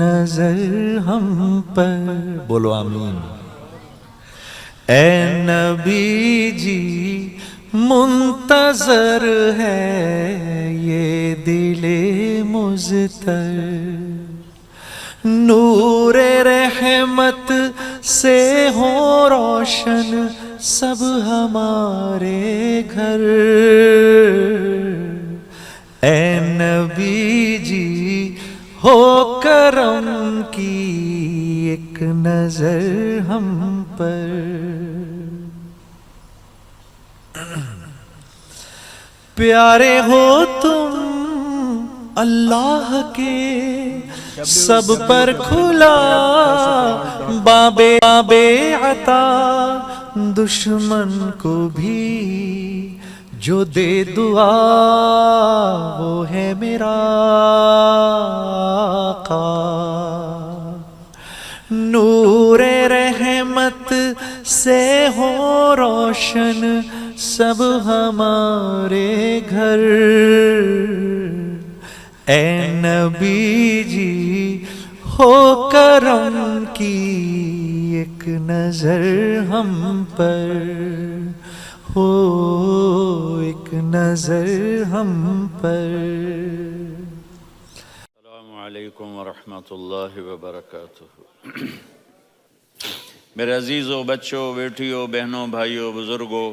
نظر ہم پر، بولو آمین۔ اے نبی جی منتظر ہے یہ دل مضطر، نور رحمت سے ہو روشن سب ہمارے گھر۔ اے نبی جی ہو کرم کی ایک نظر ہم پر۔ پیارے ہو تم اللہ کے سب پر کھلا باب عطا، دشمن کو بھی جو دے دعا وہ ہے میرا آقا۔ نور رحمت سے ہو روشن سب ہمارے گھر۔ اے نبی جی ہو کرم کی ایک نظر ہم پر، ہو ایک نظر ہم پر۔ السلام علیکم ورحمۃ اللہ وبرکاتہ۔ میرے عزیزوں، بچوں، بیٹیوں، بہنوں، بھائیوں، بزرگوں،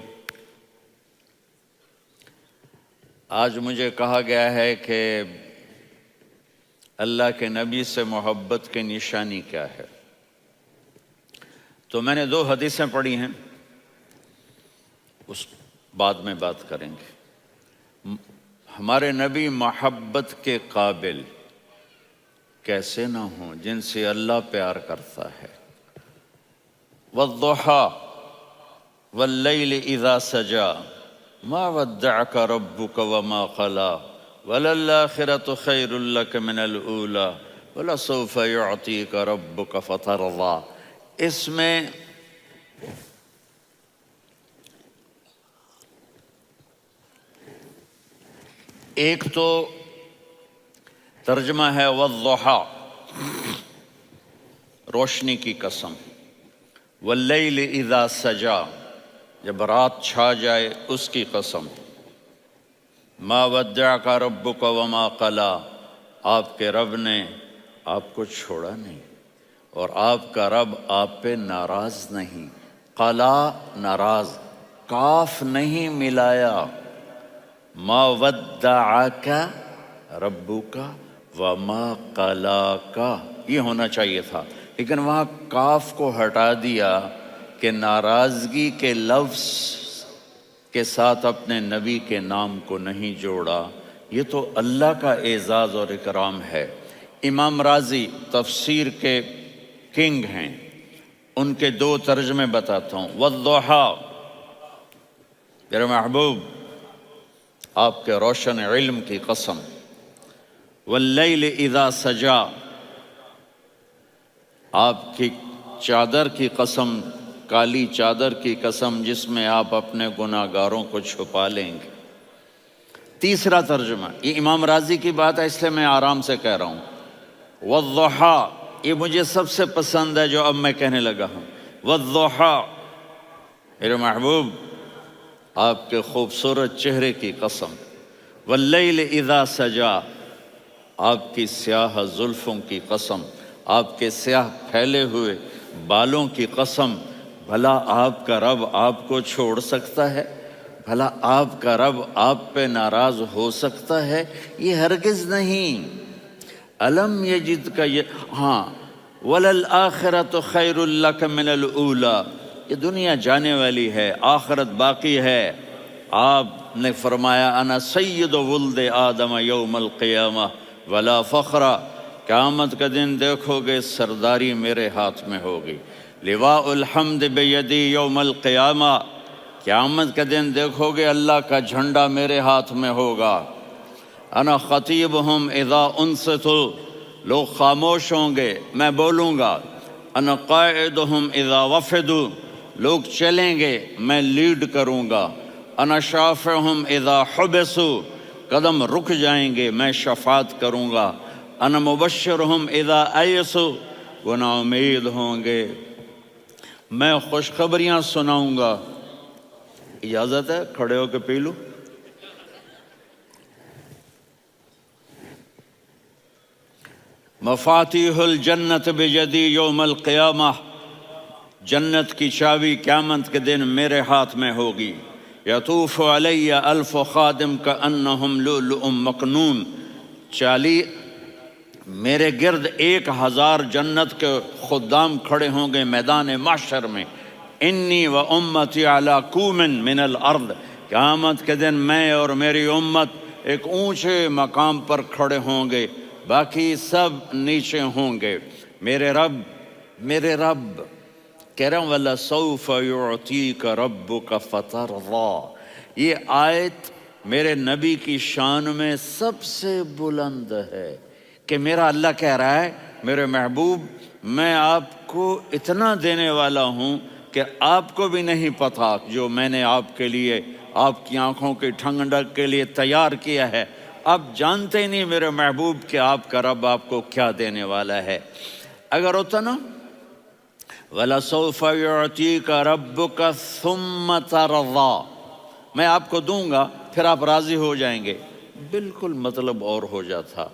آج مجھے کہا گیا ہے کہ اللہ کے نبی سے محبت کی نشانی کیا ہے، تو میں نے 2 حدیثیں پڑھی ہیں، اس بعد میں بات کریں گے۔ ہمارے نبی محبت کے قابل کیسے نہ ہوں جن سے اللہ پیار کرتا ہے۔ والضحى واللیل اذا سجا ما ودعك ربك وما قلى وللآخرة خیر لك من الأولى ولسوف يعطيك ربك فترضى۔ اس میں ایک تو ترجمہ ہے والضحى، روشنی کی قسم، واللیل اذا سجا، جب رات چھا جائے اس کی قسم، ما ودعک ربک وما قلی، آپ کے رب نے آپ کو چھوڑا نہیں اور آپ کا رب آپ پہ ناراض نہیں۔ قلا ناراض، کاف نہیں ملایا، ما ودعک ربک وما قلاک یہ ہونا چاہیے تھا، لیکن وہاں کاف کو ہٹا دیا کہ ناراضگی کے لفظ کے ساتھ اپنے نبی کے نام کو نہیں جوڑا۔ یہ تو اللہ کا اعزاز اور اکرام ہے۔ امام راضی تفسیر کے کنگ ہیں، ان کے 2 ترجمے بتاتا ہوں۔ والضحى، میرے محبوب آپ کے روشن علم کی قسم۔ واللیل اذا سجا، آپ کی چادر کی قسم، کالی چادر کی قسم جس میں آپ اپنے گناہگاروں کو چھپا لیں گے۔ تیسرا ترجمہ، یہ امام راضی کی بات ہے اس لیے میں آرام سے کہہ رہا ہوں۔ والضحى، یہ مجھے سب سے پسند ہے جو اب میں کہنے لگا ہوں۔ والضحى، میرے محبوب آپ کے خوبصورت چہرے کی قسم۔ واللیل اذا سجا، آپ کی سیاہ زلفوں کی قسم، آپ کے سیاہ پھیلے ہوئے بالوں کی قسم۔ بھلا آپ کا رب آپ کو چھوڑ سکتا ہے؟ بھلا آپ کا رب آپ پہ ناراض ہو سکتا ہے؟ یہ ہرگز نہیں۔ الم یجد کا یہ ہاں، وللآخرۃ خیر لک من الاولی، یہ دنیا جانے والی ہے، آخرت باقی ہے۔ آپ نے فرمایا انا سید ولد آدم یوم القیامہ ولا فخر، قیامت کا دن دیکھو گے سرداری میرے ہاتھ میں ہوگی۔ لواء الحمد بیدی یوم القیامہ، قیامت کا دن دیکھو گے اللہ کا جھنڈا میرے ہاتھ میں ہوگا۔ انا خطیبہم اذا انصتوا، لوگ خاموش ہوں گے میں بولوں گا۔ انا قائدہم اذا وفدوا، لوگ چلیں گے میں لیڈ کروں گا۔ انا شافعہم اذا حبسوا، قدم رک جائیں گے میں شفاعت کروں گا۔ انا مبشرہم اذا ایسو، وہ نا امید ہوں گے میں خوشخبریاں سناؤں گا۔ اجازت ہے کھڑے ہو کے پی لوں؟ مفاتیح الجنت بجدی یوم القیامہ، جنت کی چابی قیامت کے دن میرے ہاتھ میں ہوگی۔ یطوف علی الف خادم کانہم لؤلؤ مکنون، میرے گرد 1000 جنت کے خدام کھڑے ہوں گے میدان محشر میں۔ انی و امتی علی کوم من الارض، قیامت کے دن میں اور میری امت ایک اونچے مقام پر کھڑے ہوں گے، باقی سب نیچے ہوں گے۔ میرے رب کہہ رہا ہوں وَلَسَوْفَ يُعْطِيكَ رَبُّكَ فَتَرْضَىٰ، یہ آیت میرے نبی کی شان میں سب سے بلند ہے کہ میرا اللہ کہہ رہا ہے میرے محبوب میں آپ کو اتنا دینے والا ہوں کہ آپ کو بھی نہیں پتا جو میں نے آپ کے لیے، آپ کی آنکھوں کی ٹھنڈک کے لیے تیار کیا ہے۔ آپ جانتے ہی نہیں میرے محبوب کہ آپ کا رب آپ کو کیا دینے والا ہے۔ اگر ہوتا نا وَلَسَوْفَ يُعْطِيكَ رَبُّكَ ثُمَّ تَرْضَىٰ، میں آپ کو دوں گا پھر آپ راضی ہو جائیں گے، بالکل مطلب اور ہو جاتا۔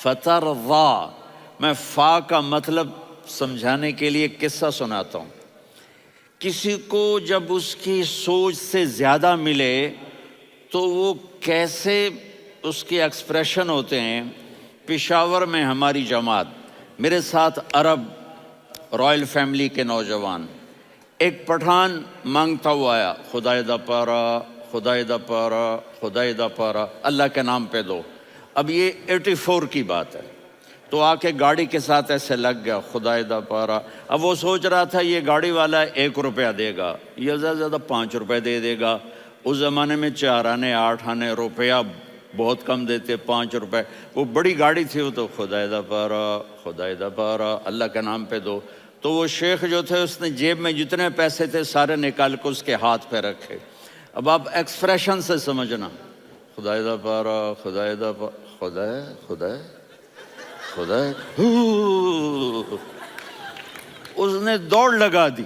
فترضا، میں فا کا مطلب سمجھانے کے لیے قصہ سناتا ہوں۔ کسی کو جب اس کی سوچ سے زیادہ ملے تو وہ کیسے اس کے ایکسپریشن ہوتے ہیں۔ پشاور میں ہماری جماعت، میرے ساتھ عرب رائل فیملی کے نوجوان، ایک پٹھان مانگتا ہوا آیا، خدائے دا پارا، خدائے دا پارا، خدائے دا پارا، اللہ کے نام پہ دو۔ اب یہ 84 کی بات ہے، تو آ کے گاڑی کے ساتھ ایسے لگ گیا خدائے دا پارا۔ اب وہ سوچ رہا تھا یہ گاڑی والا 1 روپیہ دے گا، یہ زیادہ زیادہ 5 روپے دے دے گا۔ اس زمانے میں 4 آنے 8 آنے روپیہ بہت کم دیتے، 5 روپے، وہ بڑی گاڑی تھی، وہ تو خدائے دا پارا، خدائے دا پارا، اللہ کے نام پہ دو۔ تو وہ شیخ جو تھے اس نے جیب میں جتنے پیسے تھے سارے نکال کے اس کے ہاتھ پہ رکھے۔ اب آپ ایکسپریشن سے سمجھنا، خدائے دا پارا، خدائے دا پارا، خدائے خدائے خدائے، اس نے دوڑ لگا دی۔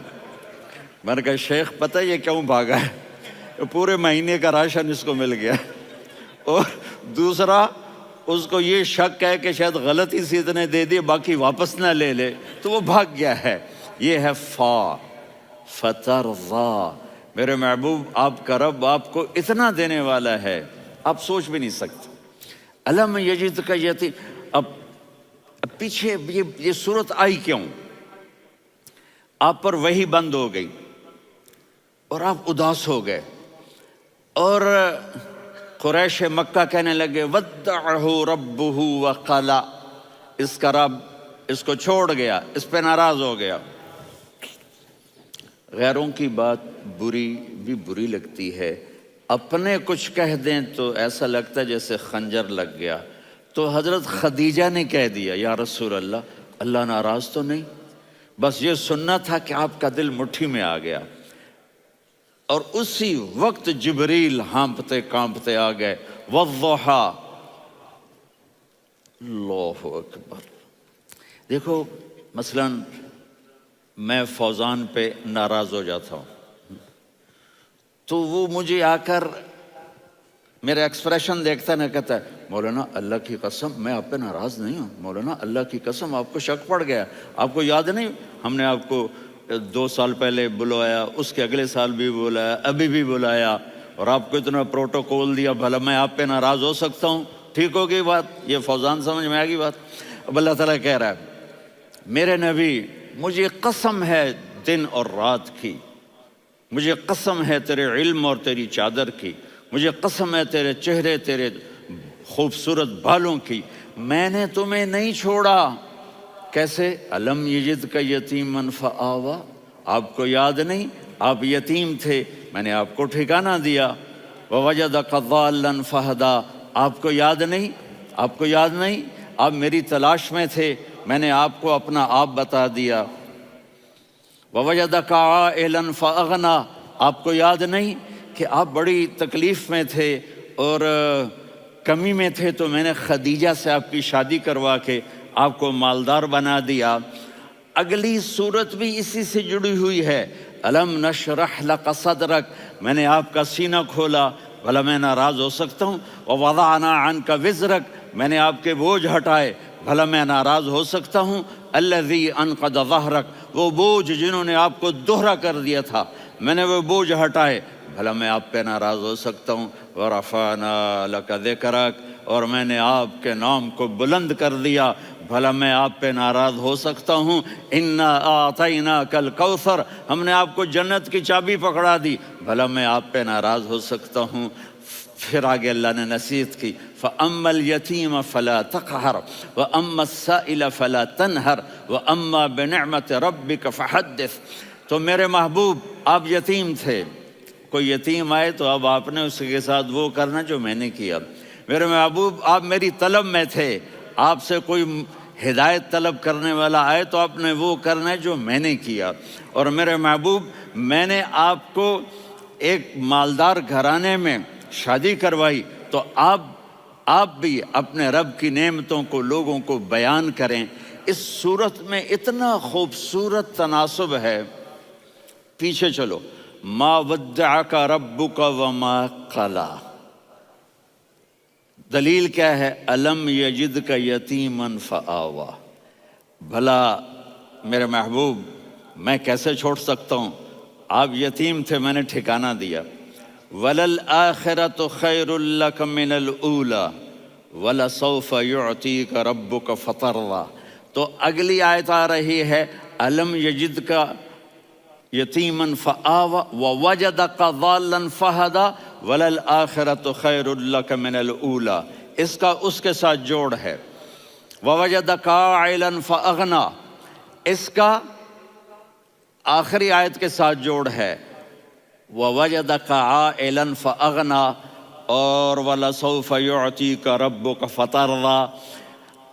میں نے کہا شیخ پتہ یہ کیوں بھاگا ہے؟ پورے مہینے کا راشن اس کو مل گیا، اور دوسرا اس کو یہ شک ہے کہ شاید غلطی سے اتنے دے دیے باقی واپس نہ لے لے، تو وہ بھاگ گیا ہے۔ یہ ہے فا، فترضا، میرے محبوب آپ کا رب آپ کو اتنا دینے والا ہے آپ سوچ بھی نہیں سکتے۔ الم یجدک یتیم، اب پیچھے یہ صورت آئی کیوں؟ آپ پر وحی بند ہو گئی اور آپ اداس ہو گئے، اور قریش مکہ کہنے لگے ودعہ ربہ وقلا، اس کا رب اس کو چھوڑ گیا، اس پہ ناراض ہو گیا۔ غیروں کی بات بری لگتی ہے، اپنے کچھ کہہ دیں تو ایسا لگتا ہے جیسے خنجر لگ گیا۔ تو حضرت خدیجہ نے کہہ دیا یا رسول اللہ، اللہ ناراض تو نہیں؟ بس یہ سننا تھا کہ آپ کا دل مٹھی میں آ گیا۔ اور اسی وقت جبریل ہانپتے کانپتے آ گئے، والضحیٰ، اللہ اکبر۔ دیکھو مثلا میں فوزان پہ ناراض ہو جاتا ہوں تو وہ مجھے آ کر میرا ایکسپریشن دیکھتا نہ کہتا ہے مولانا اللہ کی قسم میں آپ پہ ناراض نہیں ہوں، مولانا اللہ کی قسم آپ کو شک پڑ گیا، آپ کو یاد نہیں ہم نے آپ کو 2 سال پہلے بلوایا، اس کے اگلے سال بھی بلایا، ابھی بھی بلایا، اور آپ کو اتنا پروٹوکول دیا، بھلا میں آپ پہ ناراض ہو سکتا ہوں؟ ٹھیک ہوگی بات؟ یہ فوزان سمجھ میں آ گئی بات؟ اب اللہ تعالیٰ کہہ رہا ہے میرے نبی مجھے قسم ہے دن اور رات کی، مجھے قسم ہے تیرے علم اور تیری چادر کی، مجھے قسم ہے تیرے چہرے تیرے خوبصورت بالوں کی، میں نے تمہیں نہیں چھوڑا۔ کیسے؟ الم یجدک یتیما فآویٰ، آپ کو یاد نہیں آپ یتیم تھے، میں نے آپ کو ٹھکانہ دیا۔ ووجدک ضالا فہدیٰ، آپ کو یاد نہیں، آپ کو یاد نہیں آپ میری تلاش میں تھے، میں نے آپ کو اپنا آپ بتا دیا۔ ووجدک عائلا فاغنیٰ، آپ کو یاد نہیں کہ آپ بڑی تکلیف میں تھے اور کمی میں تھے تو میں نے خدیجہ سے آپ کی شادی کروا کے آپ کو مالدار بنا دیا۔ اگلی صورت بھی اسی سے جڑی ہوئی ہے، الم نشرح لک صدرک، میں نے آپ کا سینہ کھولا، بھلا میں ناراض ہو سکتا ہوں؟ ووضعنا عنک وزرک، میں نے آپ کے بوجھ ہٹائے، بھلا میں ناراض ہو سکتا ہوں؟ الذی انقض ظہرک، وہ بوجھ جنہوں نے آپ کو دوہرا کر دیا تھا، میں نے وہ بوجھ ہٹائے، بھلا میں آپ پہ ناراض ہو سکتا ہوں؟ ورفعنا لک ذکرک، اور میں نے آپ کے نام کو بلند کر دیا، بھلا میں آپ پہ ناراض ہو سکتا ہوں؟ انا اعطیناک الکوثر، ہم نے آپ کو جنت کی چابی پکڑا دی، بھلا میں آپ پہ ناراض ہو سکتا ہوں؟ پھر آگے اللہ نے نصیحت کی، فَأَمَّا الْيَتِيمَ فَلَا تَقْهَرْ وَأَمَّا السَّائِلَ فَلَا تَنْهَرْ وَأَمَّا بِنِعْمَةِ رَبِّكَ فَحَدِّثْ۔ تو میرے محبوب آپ یتیم تھے، کوئی یتیم آئے تو اب آپ نے اس کے ساتھ وہ کرنا جو میں نے کیا۔ میرے محبوب آپ میری طلب میں تھے، آپ سے کوئی ہدایت طلب کرنے والا آئے تو آپ نے وہ کرنا ہے جو میں نے کیا۔ اور میرے محبوب میں نے آپ کو ایک مالدار گھرانے میں شادی کروائی، تو آپ بھی اپنے رب کی نعمتوں کو لوگوں کو بیان کریں۔ اس صورت میں اتنا خوبصورت تناسب ہے، پیچھے چلو، ما ودعک ربک وما قلی، دلیل کیا ہے؟ الم یجدک یتیما فآویٰ، بھلا میرے محبوب میں کیسے چھوڑ سکتا ہوں؟ آپ یتیم تھے، میں نے ٹھکانہ دیا۔ وَلَلْآخِرَةُ خَيْرٌ لَكَ مِنَ الْأُولَى وَلَسَوْفَ يُعْطِيكَ رَبُّكَ فَتَرْضَىٰ۔ تو اگلی آیت آ رہی ہے، الم یجدک یتیما فآویٰ ووجدک ضالا فہدیٰ وَلَلْآخِرَةُ خَيْرٌ لَكَ مِنَ الْأُولَىٰ، اس کا اس کے ساتھ جوڑ ہے۔ ووجدک عائلا فأغنیٰ، اس کا آخری آیت کے ساتھ جوڑ ہے، ووجدک عائلا فأغنیٰ، اور وَلَسَوْفَ يُعْطِيكَ رَبُّكَ فَتَرْضَىٰ۔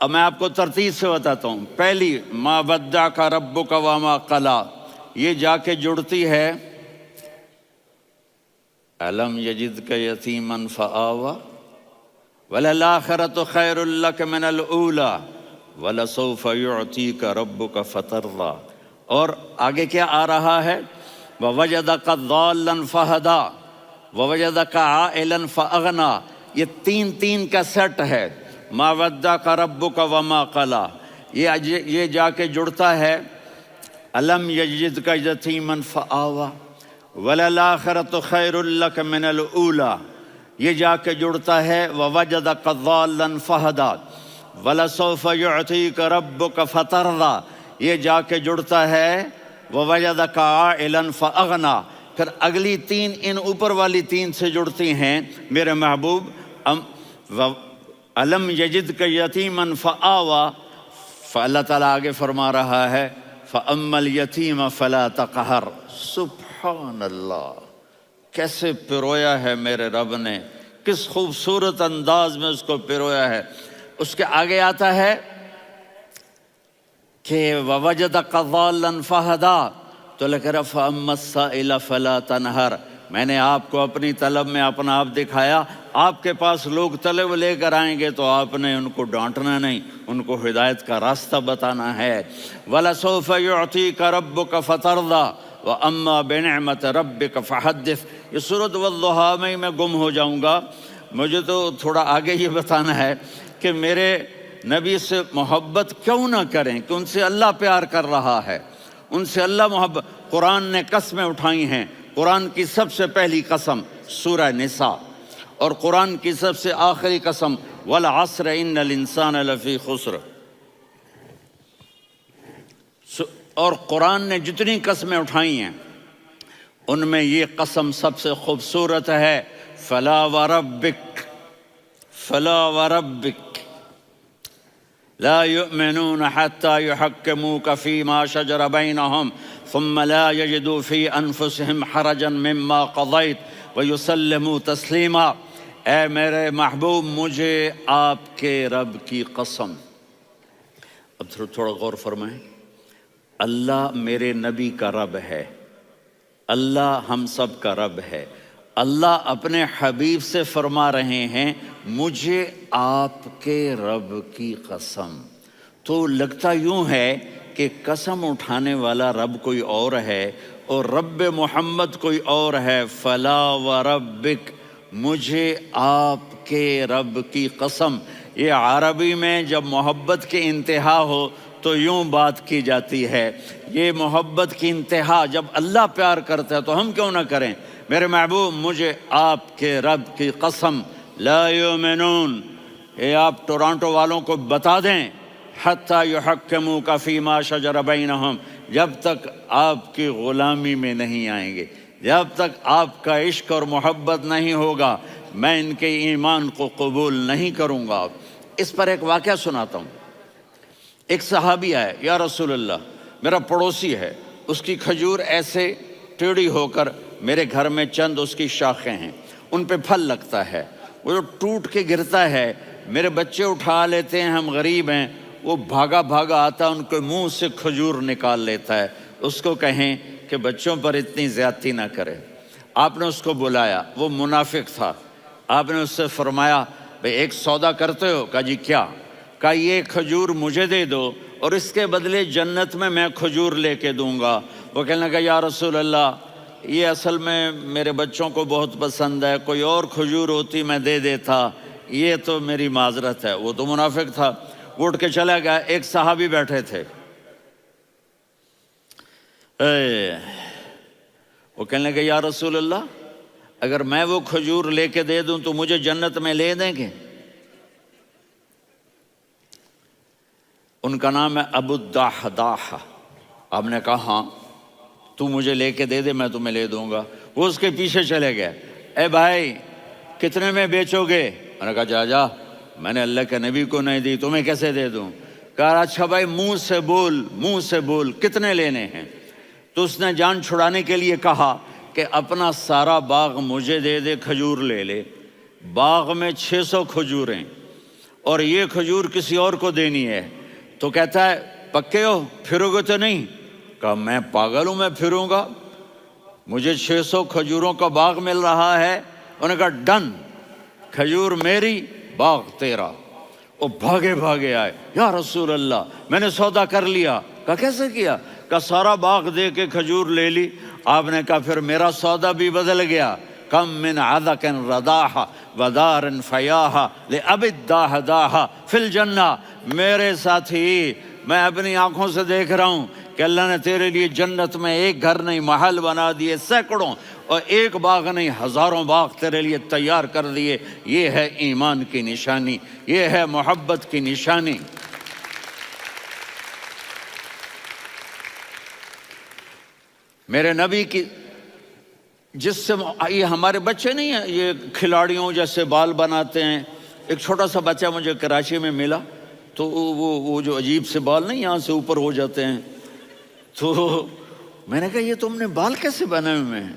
اب میں آپ کو ترتیب سے بتاتا ہوں۔ پہلی ما ودعک ربک وما قلی، یہ جا کے جڑتی ہے الم یجدک یتیما فآویٰ وَلَلْآخِرَةُ خَيْرٌ لَكَ مِنَ الْأُولَىٰ وَلَسَوْفَ يُعْطِيكَ رَبُّكَ فَتَرْضَىٰ۔ اور آگے کیا آ رہا ہے؟ وَوَجَدَكَ ضَالًّا فَهَدَىٰ وَوَجَدَكَ عَائِلًا فَأَغْنَىٰ، یہ تین کا سیٹ ہے۔ ما ودعک ربک وما قلی، یہ جا کے جڑتا ہے الم یجدک یتیما فآویٰ وَلَلْآخِرَةُ خَيْرٌ لَكَ مِنَ الْأُولَىٰ، یہ جا کے جڑتا ہے وَوَجَدَكَ ضَالًّا فَهَدَىٰ وَلَسَوْفَ يُعْطِيكَ رَبُّكَ فَتَرْضَىٰ، یہ جا کے جڑتا ہے وَوَجَدَكَ عَائِلًا فَأَغْنَىٰ۔ پھر اگلی تین ان اوپر والی تین سے جڑتی ہیں میرے محبوب۔ الم یجدک یتیما فآویٰ، فاللہ تعالیٰ آگے فرما رہا ہے فَأَمَّا الْيَتِيمَ فَلَا تَقْهَرْ۔ سبحان اللہ، کیسے پرویا ہے میرے رب نے، کس خوبصورت انداز میں اس کو پرویا ہے۔ اس کے آگے آتا ہے کہ وَوَجَدَكَ ضَالًّا فَهَدَىٰ، تو لکھ رہا فَأَمَّا السَّائِلَ فَلَا تَنْهَرْ، میں نے آپ کو اپنی طلب میں اپنا آپ دکھایا۔ آپ کے پاس لوگ طلب لے کر آئیں گے تو آپ نے ان کو ڈانٹنا نہیں، ان کو ہدایت کا راستہ بتانا ہے۔ وَلَسَوْفَ يُعْطِيكَ رَبُّكَ فَتَرْضَىٰ وَأَمَّا بِنِعْمَةِ رَبِّكَ فَحَدِّثْ۔ یہ سورۃ والضحیٰ میں گم ہو جاؤں گا، مجھے تو تھوڑا آگے یہ بتانا ہے کہ میرے نبی سے محبت کیوں نہ کریں، کہ ان سے اللہ پیار کر رہا ہے، ان سے اللہ محبت۔ قرآن نے قسمیں اٹھائی ہیں، قرآن کی سب سے پہلی قسم سورہ نساء، اور قرآن کی سب سے آخری قسم وَالْعَصْرِ إِنَّ الْإِنسَانَ لَفِي خُسْرٍ۔ اور قرآن نے جتنی قسمیں اٹھائی ہیں ان میں یہ قسم سب سے خوبصورت ہے، فَلَا وَرَبِّكَ فَلَا وَرَبِّكَ لا يؤمنون حتى يحكموك فيما شجر بينهم ثم لا يجدوا في أنفسهم حرجا مما قضيت ويسلموا تسليما۔ اے میرے محبوب، مجھے آپ کے رب کی قسم۔ اب تھوڑا غور فرمائیں، اللہ میرے نبی کا رب ہے، اللہ ہم سب کا رب ہے، اللہ اپنے حبیب سے فرما رہے ہیں مجھے آپ کے رب کی قسم. تو لگتا یوں ہے کہ قسم اٹھانے والا رب کوئی اور ہے اور رب محمد کوئی اور ہے. فلا وربک، مجھے آپ کے رب کی قسم. یہ عربی میں جب محبت کی انتہا ہو تو یوں بات کی جاتی ہے. یہ محبت کی انتہا جب اللہ پیار کرتا ہے تو ہم کیوں نہ کریں. میرے محبوب مجھے آپ کے رب کی قسم، لا یؤمنون، یہ آپ ٹورانٹو والوں کو بتا دیں، حتی یحکموک فیما شجر بینہم، جب تک آپ کی غلامی میں نہیں آئیں گے، جب تک آپ کا عشق اور محبت نہیں ہوگا، میں ان کے ایمان کو قبول نہیں کروں گا. اس پر ایک واقعہ سناتا ہوں. ایک صحابی آئے، یا رسول اللہ میرا پڑوسی ہے، اس کی کھجور ایسے ٹیڑھی ہو کر میرے گھر میں چند اس کی شاخیں ہیں، ان پہ پھل لگتا ہے، وہ جو ٹوٹ کے گرتا ہے میرے بچے اٹھا لیتے ہیں، ہم غریب ہیں، وہ بھاگا بھاگا آتا ان کے منہ سے کھجور نکال لیتا ہے. اس کو کہیں کہ بچوں پر اتنی زیادتی نہ کرے. آپ نے اس کو بلایا، وہ منافق تھا. آپ نے اس سے فرمایا بھئی ایک سودا کرتے ہو؟ کہا جی کیا؟ کہا یہ کھجور مجھے دے دو اور اس کے بدلے جنت میں کھجور لے کے دوں گا. وہ کہنے لگا یا رسول اللہ یہ اصل میں میرے بچوں کو بہت پسند ہے، کوئی اور کھجور ہوتی میں دے دیتا، یہ تو میری معذرت ہے. وہ تو منافق تھا، وہ اٹھ کے چلا گیا. ایک صحابی بیٹھے تھے، وہ کہنے لگے یا رسول اللہ اگر میں وہ کھجور لے کے دے دوں تو مجھے جنت میں لے دیں گے؟ ان کا نام ہے ابو الدحداح. آپ نے کہا ہاں تو مجھے لے کے دے دے میں تمہیں لے دوں گا. وہ اس کے پیچھے چلے گئے. اے بھائی کتنے میں بیچو گے؟ میں نے کہا جا جا، میں نے اللہ کے نبی کو نہیں دی، تمہیں کیسے دے دوں؟ کہا اچھا بھائی منہ سے بول کتنے لینے ہیں؟ تو اس نے جان چھڑانے کے لیے کہا کہ اپنا سارا باغ مجھے دے دے، کھجور لے لے. باغ میں 600 کھجوریں اور یہ کھجور کسی اور کو دینی ہے. تو کہتا ہے پکے ہو، پھرو گے تو نہیں؟ کہا میں پاگل ہوں، میں پھروں گا؟ مجھے 600 کھجوروں کا باغ مل رہا ہے. انہوں نے کہا ڈن، کھجور میری باغ تیرا. وہ بھاگے آئے، یا رسول اللہ میں نے سودا کر لیا. کہا کیسے کیا؟ کہا سارا باغ دے کے کھجور لے لی. آپ نے کہا پھر میرا سودا بھی بدل گیا. کم من عذق رداح ودار فیاح لأب الدحداح فی الجنہ. میرے ساتھی میں اپنی آنکھوں سے دیکھ رہا ہوں کہ اللہ نے تیرے لیے جنت میں ایک گھر نہیں محل بنا دیے سینکڑوں، اور ایک باغ نہیں ہزاروں باغ تیرے لیے تیار کر دیے. یہ ہے ایمان کی نشانی، یہ ہے محبت کی نشانی. میرے نبی کی جس سے یہ ہمارے بچے نہیں ہیں یہ کھلاڑیوں جیسے بال بناتے ہیں. ایک چھوٹا سا بچہ مجھے کراچی میں ملا تو وہ جو عجیب سے بال نہیں یہاں سے اوپر ہو جاتے ہیں، تو میں نے کہا یہ تم نے بال کیسے بنائے ہوئے ہیں؟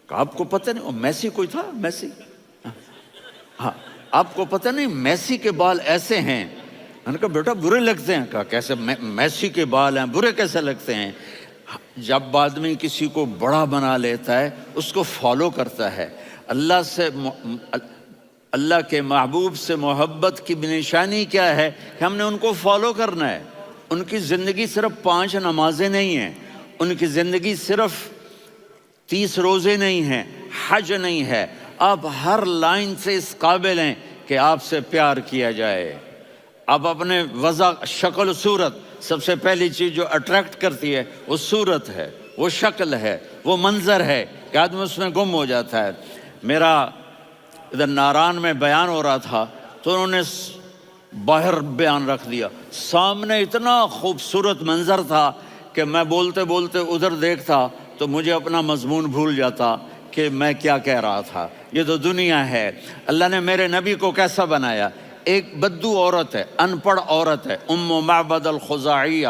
کہا آپ کو پتہ نہیں؟ میسی کوئی تھا، میسی، ہاں آپ کو پتہ نہیں میسی کے بال ایسے ہیں؟ میں نے کہا بیٹا برے لگتے ہیں. کہا کیسے؟ میسی کے بال ہیں برے کیسے لگتے ہیں؟ جب آدمی کسی کو بڑا بنا لیتا ہے اس کو فالو کرتا ہے. اللہ کے محبوب سے محبت کی نشانی کیا ہے کہ ہم نے ان کو فالو کرنا ہے. ان کی زندگی صرف 5 نمازیں نہیں ہیں، ان کی زندگی صرف 30 روزے نہیں ہیں، حج نہیں ہے. آپ ہر لائن سے اس قابل ہیں کہ آپ سے پیار کیا جائے. آپ اپنے وضع، شکل، صورت، سب سے پہلی چیز جو اٹریکٹ کرتی ہے وہ صورت ہے، وہ شکل ہے، وہ منظر ہے کہ آدمی اس میں گم ہو جاتا ہے. میرا ادھر ناران میں بیان ہو رہا تھا تو انہوں نے باہر بیان رکھ دیا. سامنے اتنا خوبصورت منظر تھا کہ میں بولتے بولتے ادھر دیکھتا تو مجھے اپنا مضمون بھول جاتا کہ میں کیا کہہ رہا تھا. یہ تو دنیا ہے. اللہ نے میرے نبی کو کیسا بنایا؟ ایک بدو عورت ہے، ان پڑھ عورت ہے، ام معبد الخزاعیہ،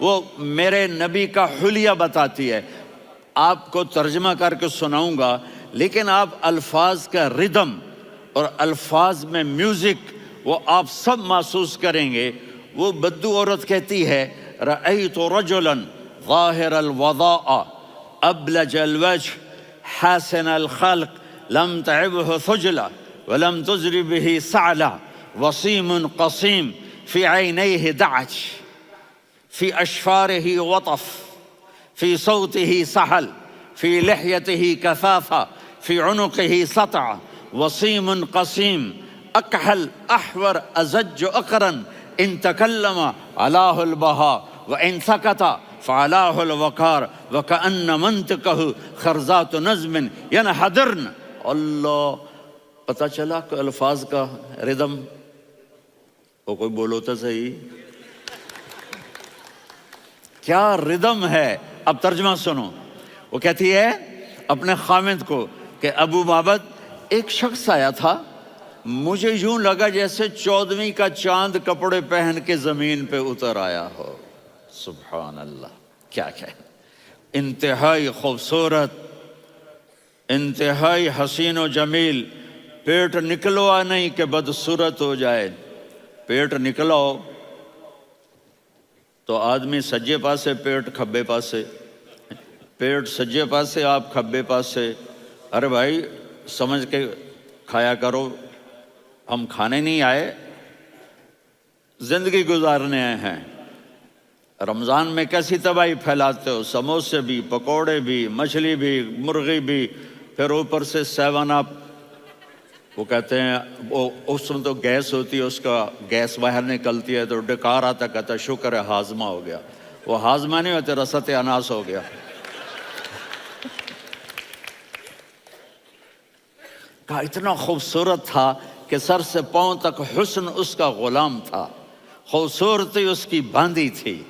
وہ میرے نبی کا حلیہ بتاتی ہے. آپ کو ترجمہ کر کے سناؤں گا لیکن آپ الفاظ کا ردم اور الفاظ میں میوزک وہ آپ سب محسوس کریں گے. وہ بدو عورت کہتی ہے رأیت رجلا ظاہر الوضاء ابلج الوجه حسن الخلق لم تعبه ثجلة ولم تزر به سعلة وصيم قصيم في عينيه دعج في أشفاره وطف في صوته سحل في لحيته كثافة في عنقه سطع وصيم قصيم أكحل أحور أزج أقرن إن تكلم علاه البهاء وإن سكت فعلاه الوقار وكأن منطقه خرزات نظم ينحدرن. اللہ، پتہ چلا کہ الفاظ کا ردم، وہ کوئی بولو تو صحیح، کیا ردم ہے. اب ترجمہ سنو. وہ کہتی ہے اپنے خامد کو کہ ابو معبد، ایک شخص آیا تھا، مجھے یوں لگا جیسے 14ویں کا چاند کپڑے پہن کے زمین پہ اتر آیا ہو. سبحان اللہ، کیا انتہائی خوبصورت، انتہائی حسین و جمیل. پیٹ نکلوا نہیں کہ بدصورت ہو جائے. پیٹ نکلاؤ تو آدمی سجے پاسے پیٹ کھبے پاسے، پیٹ سجے پاسے آپ کھبے پاسے. ارے بھائی سمجھ کے کھایا کرو، ہم کھانے نہیں آئے، زندگی گزارنے آئے ہیں. رمضان میں کیسی تباہی پھیلاتے ہو، سموسے بھی، پکوڑے بھی، مچھلی بھی، مرغی بھی، پھر اوپر سے 7 اپ. وہ کہتے ہیں وہ اس میں تو گیس ہوتی ہے، اس کا گیس باہر نکلتی ہے تو ڈکار آتا، کہتا شکر ہے ہاضمہ ہو گیا. وہ ہاضمہ نہیں ہوتے، رسط اناس ہو گیا. کہا اتنا خوبصورت تھا کہ سر سے پاؤں تک حسن اس کا غلام تھا، خوبصورتی اس کی باندھی تھی،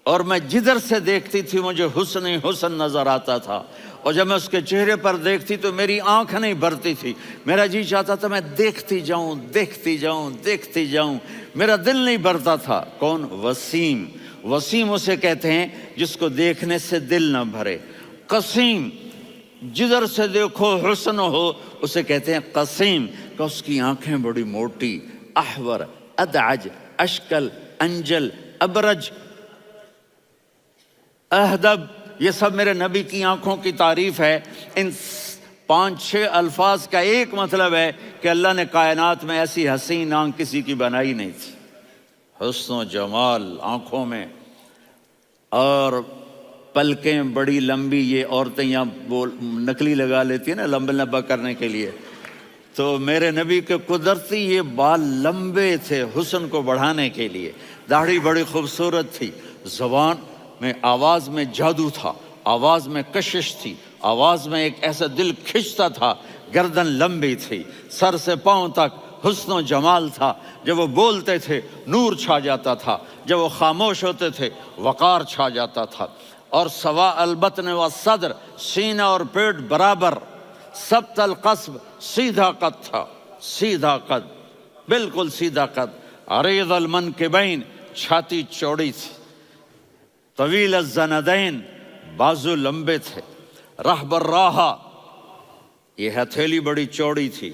اور میں جدھر سے دیکھتی تھی مجھے حسن ہی حسن نظر آتا تھا. اور جب میں اس کے چہرے پر دیکھتی تو میری آنکھ نہیں بھرتی تھی، میرا جی چاہتا تھا میں دیکھتی جاؤں دیکھتی جاؤں دیکھتی جاؤں، میرا دل نہیں بھرتا تھا. کون؟ وسیم. وسیم اسے کہتے ہیں جس کو دیکھنے سے دل نہ بھرے. قسیم، جدھر سے دیکھو حسن ہو، اسے کہتے ہیں قسیم، کہ اس کی آنکھیں بڑی موٹی. احور، ادعج، اشکل، انجل، ابرج، اہدب، یہ سب میرے نبی کی آنکھوں کی تعریف ہے. ان 5-6 الفاظ کا ایک مطلب ہے کہ اللہ نے کائنات میں ایسی حسین آنکھ کسی کی بنائی نہیں تھی. حسن و جمال آنکھوں میں، اور پلکیں بڑی لمبی. یہ عورتیں یہاں نکلی لگا لیتی ہیں نا لمبا لمبا کرنے کے لیے، تو میرے نبی کے قدرتی یہ بال لمبے تھے حسن کو بڑھانے کے لیے. داڑھی بڑی خوبصورت تھی. زبان میں، آواز میں جادو تھا، آواز میں کشش تھی، آواز میں ایک ایسا دل کھنچتا تھا. گردن لمبی تھی، سر سے پاؤں تک حسن و جمال تھا. جب وہ بولتے تھے نور چھا جاتا تھا، جب وہ خاموش ہوتے تھے وقار چھا جاتا تھا. اور سوا البطن و صدر، سینہ اور پیٹ برابر. سبت القصب، سیدھا قد تھا، سیدھا قد، بالکل سیدھا قد. عریض المنکبین، چھاتی چوڑی تھی. طویل الزندین، بازو لمبے تھے. رحب الراحہ، یہ ہتھیلی بڑی چوڑی تھی.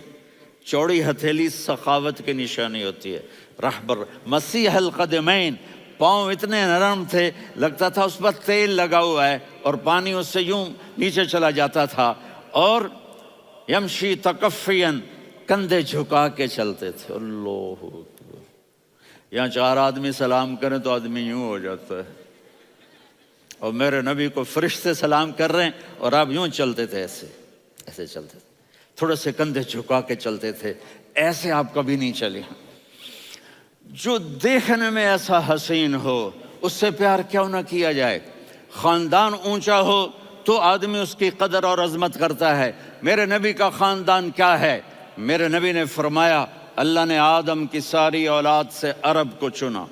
چوڑی ہتھیلی سخاوت کی نشانی ہوتی ہے. رحب مسیح القدمین، پاؤں اتنے نرم تھے لگتا تھا اس پر تیل لگا ہوا ہے اور پانی اس سے یوں نیچے چلا جاتا تھا. اور یمشی تکفین، کندھے جھکا کے چلتے تھے. اللہ اکبر. یہاں 4 آدمی سلام کریں تو آدمی یوں ہو جاتا ہے، اور میرے نبی کو فرشتے سلام کر رہے ہیں اور آپ یوں چلتے تھے، ایسے ایسے چلتے تھے، تھوڑے سے کندھے جھکا کے چلتے تھے. ایسے آپ کبھی نہیں چلے. جو دیکھنے میں ایسا حسین ہو اس سے پیار کیوں نہ کیا جائے. خاندان اونچا ہو تو آدمی اس کی قدر اور عظمت کرتا ہے. میرے نبی کا خاندان کیا ہے؟ میرے نبی نے فرمایا اللہ نے آدم کی ساری اولاد سے عرب کو چنا،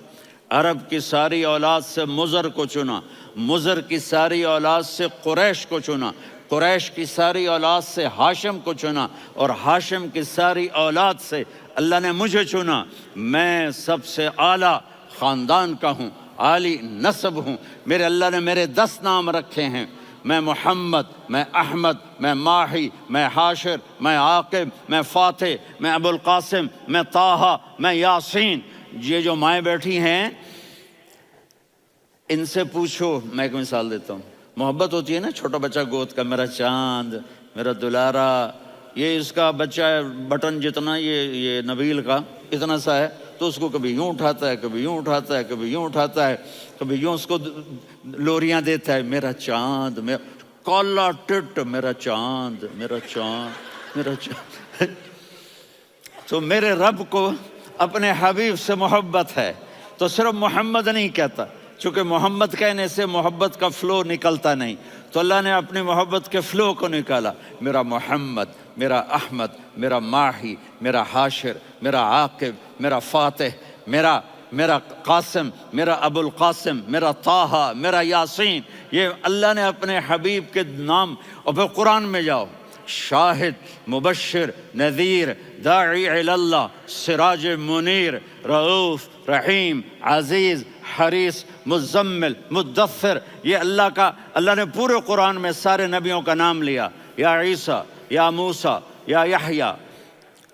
عرب کی ساری اولاد سے مضر کو چنا، مضر کی ساری اولاد سے قریش کو چنا، قریش کی ساری اولاد سے ہاشم کو چنا، اور ہاشم کی ساری اولاد سے اللہ نے مجھے چنا. میں سب سے اعلیٰ خاندان کا ہوں، عالی نسب ہوں. میرے اللہ نے میرے 10 نام رکھے ہیں. میں محمد، میں احمد، میں ماہی، میں حاشر، میں عاقب، میں فاتح، میں ابو القاسم، میں طٰہٰ، میں یاسین. یہ جو مائیں بیٹھی ہیں ان سے پوچھو. میں ایک مثال دیتا ہوں. محبت ہوتی ہے نا، چھوٹا بچہ گود کا، میرا چاند، میرا دلارا، یہ اس کا بچہ ہے بٹن جتنا، یہ نبیل کا اتنا سا ہے، تو اس کو کبھی یوں اٹھاتا ہے، کبھی یوں اٹھاتا ہے، کبھی یوں اٹھاتا ہے، کبھی یوں اس کو لوریاں دیتا ہے، میرا چاند، کالا ٹٹ، میرا چاند، میرا چاند، میرا چاند۔ تو میرے رب کو اپنے حبیب سے محبت ہے، تو صرف محمد نہیں کہتا، چونکہ محمد کہنے سے محبت کا فلو نکلتا نہیں، تو اللہ نے اپنی محبت کے فلو کو نکالا، میرا محمد، میرا احمد، میرا ماہی، میرا حاشر، میرا عاقب، میرا فاتح، میرا قاسم، میرا ابو القاسم، میرا طٰہٰ، میرا یاسین، یہ اللہ نے اپنے حبیب کے نام۔ اور پھر قرآن میں جاؤ، شاہد، مبشر، نذیر، داعی الی اللہ، سراج منیر، رؤوف، رحیم، عزیز، حریص، مزمل، مدثر، یہ اللہ نے پورے قرآن میں سارے نبیوں کا نام لیا، یا عیسیٰ، یا موسیٰ، یا یحییٰ،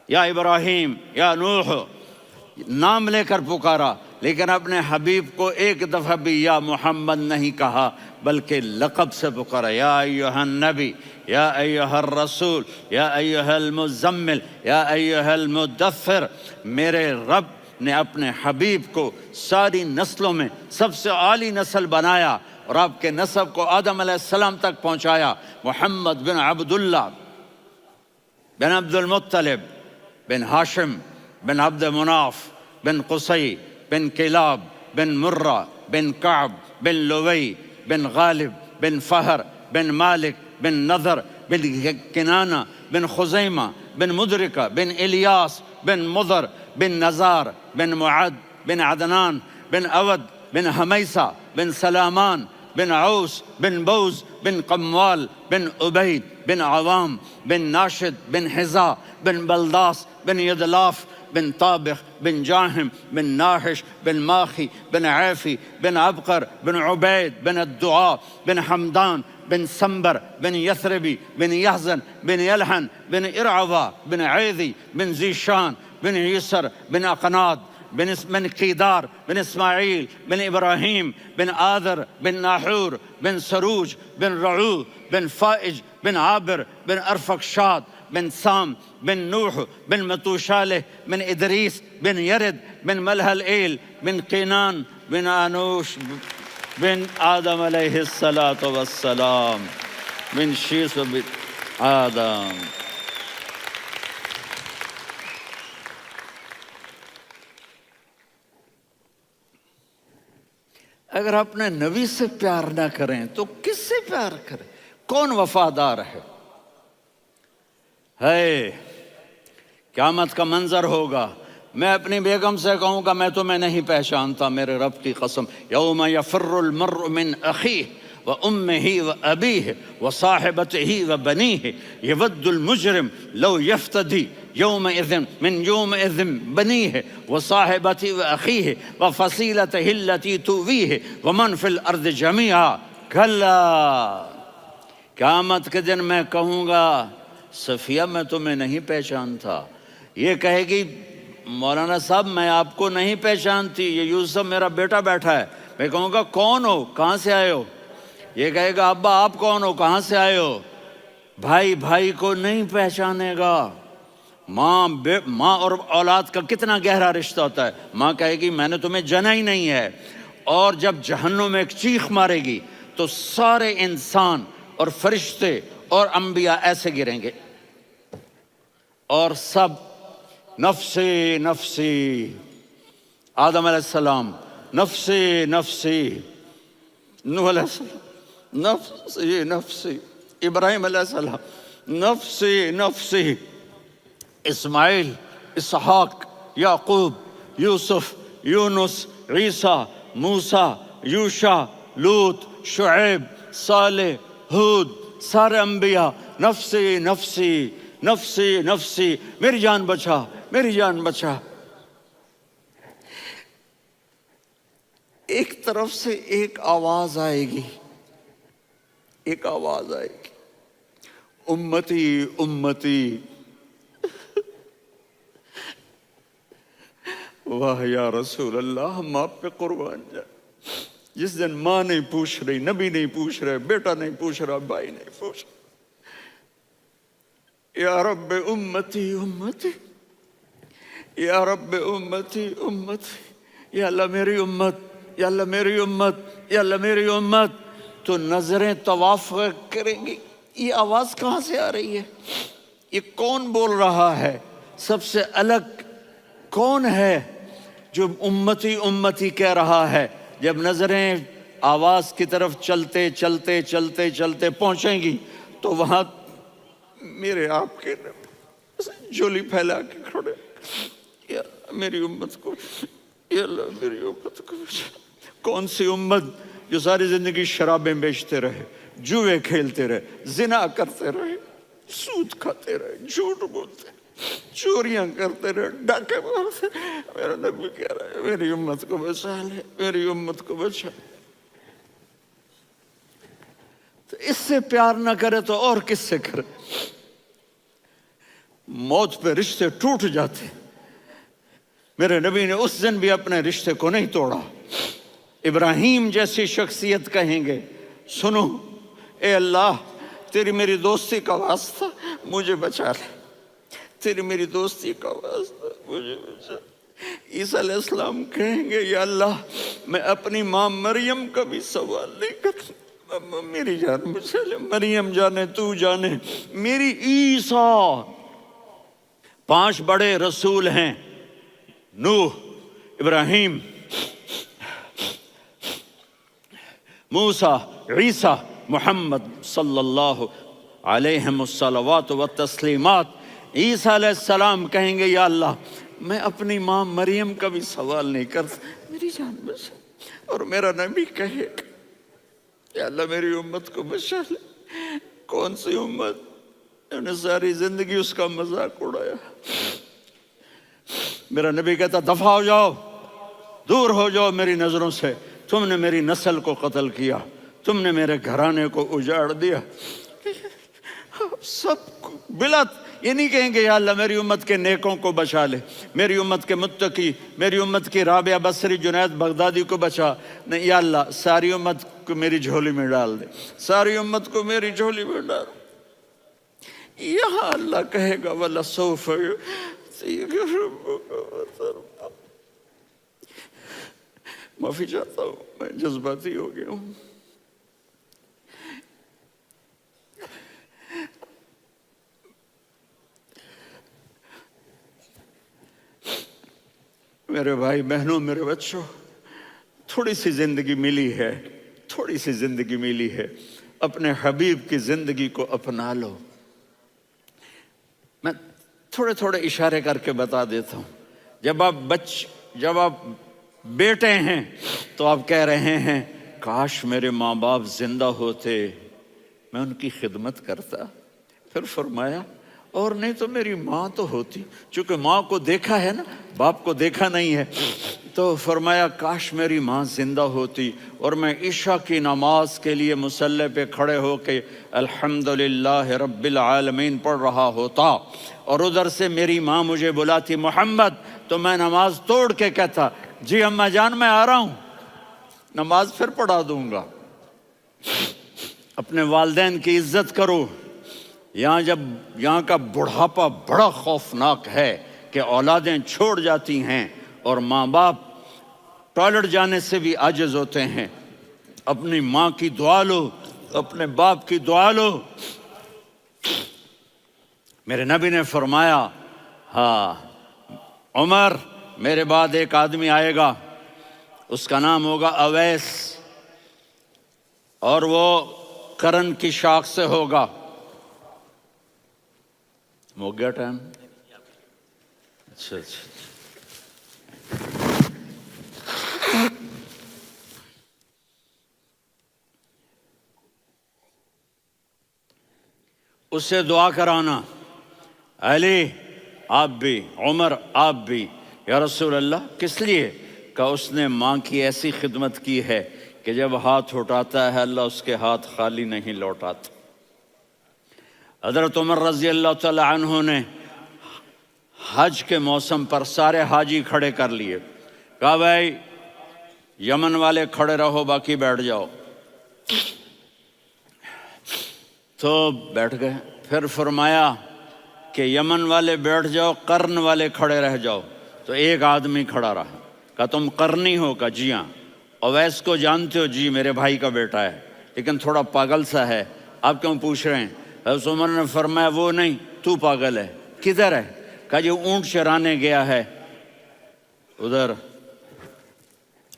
یا ابراہیم، یا نوح، نام لے کر پکارا، لیکن اپنے حبیب کو ایک دفعہ بھی یا محمد نہیں کہا، بلکہ لقب سے پکارا، یا ایھا النبی، یا ایھا الرسول، یا ایھا المزمل، یا ایھا المدثر۔ میرے رب نے اپنے حبیب کو ساری نسلوں میں سب سے عالی نسل بنایا، اور آپ کے نسب کو آدم علیہ السلام تک پہنچایا، محمد بن عبداللہ بن عبد المطلب بن ہاشم بن عبد مناف بن قصی بن کلاب بن مرہ بن کعب بن لوی بن غالب بن فہر بن مالک بن نضر بن کنانہ بن خزیمہ بن مدرکہ بن الیاس بن مضر بن نزار بن معد بن عدنان بن اود بن حمیسہ بن سلامان بن عوس بن بوز بن قموال بن عبید بن عوام بن ناشد بن حذا بن بلداس بن یدلاف بن طابخ بن جاہم بن ناحش بن ماخی بن عیفی بن عبقر بن عبید بن الدعاء بن حمدان بن سنبر بن یثربی بن یحزن بن یلحن بن ارعوا بن عیدی بن ذیشان بن یسر بن اقناد بن قیدار بن اسماعیل بن ابراہیم بن آذر بن ناحور بن سروج بن رعو بن فائج بن عابر بن ارفقشاد بن سام بن نوح بن متوشالح بن ادریس بن یرد بن ملہلئیل بن قینان بن آنوش بن آدم علیہ السلام بن شیس بن آدم۔ اگر اپنے نبی سے پیار نہ کریں تو کس سے پیار کریں؟ کون وفادار ہے؟ قیامت کا منظر ہوگا، میں اپنی بیگم سے کہوں گا میں تمہیں نہیں پہچانتا، میرے رب کی قسم، یوم یفر المرء من اخیہ وامہ وابیہ وصاحبتہ وبنیہ یود المجرم لو یفتدی یومئذ من یومئذ بنیہ وصاحبتہ واخیہ وفصیلتہ التی تؤویہ ومن فی الارض جمیعا کلا۔ قیامت کے دن میں کہوں گا صفیہ میں تمہیں نہیں پہچانتا، یہ کہے گی مولانا صاحب میں آپ کو نہیں پہچانتی، یہ یوسف میرا بیٹا بیٹھا ہے، میں کہوں گا کون ہو، کہاں سے آئے ہو؟ یہ کہے گا ابا آپ کون ہو، کہاں سے آئے ہو؟ بھائی بھائی کو نہیں پہچانے گا۔ ماں اور اولاد کا کتنا گہرا رشتہ ہوتا ہے، ماں کہے گی میں نے تمہیں جنا ہی نہیں ہے، اور جب جہنم میں ایک چیخ مارے گی تو سارے انسان اور فرشتے اور انبیاء ایسے گریں گے، اور سب نفسی نفسی، آدم علیہ السلام نفسی نفسی، نوح علیہ السلام نفسی نفسی، ابراہیم علیہ السلام نفسی نفسی، اسماعیل، اسحاق، یعقوب، یوسف، یونس، عیسیٰ، موسیٰ، یوشع، لوط، شعیب، صالح، ہود، سارے انبیاء نفسی نفسی نفسی نفسی، میری جان بچا میری جان بچا۔ ایک طرف سے ایک آواز آئے گی، ایک آواز آئے گی، امتی امتی، واہ یا رسول اللہ ہم آپ پہ قربان جائیں۔ جس دن ماں نہیں پوچھ رہی، نبی نہیں پوچھ رہے، بیٹا نہیں پوچھ رہا، بھائی نہیں پوچھ رہا، یا رب امتی امتی، یا رب امتی امتی، یا اللہ میری امت، یا اللہ میری امت، یا اللہ میری امت. تو نظریں طواف کریں گی. یہ آواز کہاں سے آ رہی ہے؟ یہ کون بول رہا ہے؟ سب سے الگ کون ہے جو امتی امتی کہہ رہا ہے؟ جب نظریں آواز کی طرف چلتے چلتے چلتے چلتے پہنچیں گی تو وہاں میرے آپ کے جولی پھیلا کے کھڑے، یا میری امت کو، یا اللہ میری امت کو. کون سی امت جو ساری زندگی شرابیں بیچتے رہے، جوئے کھیلتے رہے، زنا کرتے رہے، سود کھاتے رہے، جھوٹ بولتے، چوریاں کرتے رہے، ڈاکے مارتے. میرا نبی کہہ رہا ہے میری امت کو بچا لے، میری امت کو بچا. تو اس سے پیار نہ کرے تو اور کس سے کرے؟ موت پہ رشتے ٹوٹ جاتے. میرے نبی نے اس دن بھی اپنے رشتے کو نہیں توڑا. ابراہیم جیسی شخصیت کہیں گے سنو اے اللہ تیری میری دوستی کا واسطہ مجھے بچا لے، تیری میری دوستی کا واسطہ مجھے بچا. عیسیٰ علیہ السلام کہیں گے یا اللہ میں اپنی ماں مریم کا بھی سوال نہیں کرتا، میری جان بچا لے. مریم جانے تو جانے میری عیسیٰ. 5 بڑے رسول ہیں، نوح، ابراہیم، موسیٰ، عیسیٰ، محمد صلی اللہ علیہ الصلوات والتسلیمات. عیسیٰ علیہ السلام کہیں گے یا اللہ میں اپنی ماں مریم کا بھی سوال نہیں کرتا، میری جان بچا. اور میرا نبی کہے یا اللہ میری امت کو بچا لے. کون سی امت انہوں نے ساری زندگی اس کا مذاق اڑایا. میرا نبی کہتا دفع ہو جاؤ، دور ہو جاؤ میری نظروں سے، تم نے میری نسل کو قتل کیا، تم نے میرے گھرانے کو اجاڑ دیا. سب بلا یہ نہیں کہیں گے یا اللہ میری امت کے نیکوں کو بچا لے، میری امت کے متقی، میری امت کی رابعہ بصری، جنید بغدادی کو بچا. نہیں یا اللہ ساری امت کو میری جھولی میں ڈال دے، ساری امت کو میری جھولی میں ڈال. یہاں اللہ کہے گا وَلَسَوْفَ يُعْطِيكَ رَبُّكَ فَتَرْضَىٰ. معافی چاہتا ہوں میں جذباتی ہو گیا ہوں. میرے بھائی بہنوں، میرے بچوں، تھوڑی سی زندگی ملی ہے، تھوڑی سی زندگی ملی ہے، اپنے حبیب کی زندگی کو اپنا لو. میں تھوڑے تھوڑے اشارے کر کے بتا دیتا ہوں. جب آپ بیٹے ہیں تو آپ کہہ رہے ہیں کاش میرے ماں باپ زندہ ہوتے، میں ان کی خدمت کرتا. پھر فرمایا اور نہیں تو میری ماں تو ہوتی. چونکہ ماں کو دیکھا ہے نا، باپ کو دیکھا نہیں ہے، تو فرمایا کاش میری ماں زندہ ہوتی اور میں عشاء کی نماز کے لیے مصلی پہ کھڑے ہو کے الحمدللہ رب العالمین پڑھ رہا ہوتا اور ادھر سے میری ماں مجھے بلاتی محمد، تو میں نماز توڑ کے کہتا جی اماں جان میں آ رہا ہوں، نماز پھر پڑھا دوں گا. اپنے والدین کی عزت کرو. یہاں کا بڑھاپا بڑا خوفناک ہے کہ اولادیں چھوڑ جاتی ہیں اور ماں باپ ٹوائلٹ جانے سے بھی عاجز ہوتے ہیں. اپنی ماں کی دعا لو، اپنے باپ کی دعا لو. میرے نبی نے فرمایا ہاں عمر میرے بعد ایک آدمی آئے گا، اس کا نام ہوگا اویس، اور وہ کرن کی شاخ سے ہوگا. ہو گیا ٹائم؟ اچھا. اس سے دعا کرانا، علی آپ بھی، عمر آپ بھی. یا رسول اللہ کس لیے؟ کہ اس نے ماں کی ایسی خدمت کی ہے کہ جب ہاتھ اٹھاتا ہے اللہ اس کے ہاتھ خالی نہیں لوٹاتا. حضرت عمر رضی اللہ تعالی عنہ نے حج کے موسم پر سارے حاجی کھڑے کر لیے، کہا بھائی یمن والے کھڑے رہو باقی بیٹھ جاؤ. تو بیٹھ گئے. پھر فرمایا کہ یمن والے بیٹھ جاؤ، قرن والے کھڑے رہ جاؤ، تو ایک آدمی کھڑا رہا۔ کہا تم قرنی ہو؟ کہا جی ہاں۔ اویس کو جانتے ہو؟ جی میرے بھائی کا بیٹا ہے، لیکن تھوڑا پاگل سا ہے، آپ کیوں پوچھ رہے ہیں؟ حضرت عمر نے فرمایا وہ نہیں، تو پاگل ہے۔ کدھر ہے؟ کہا جی اونٹ چرانے گیا ہے ادھر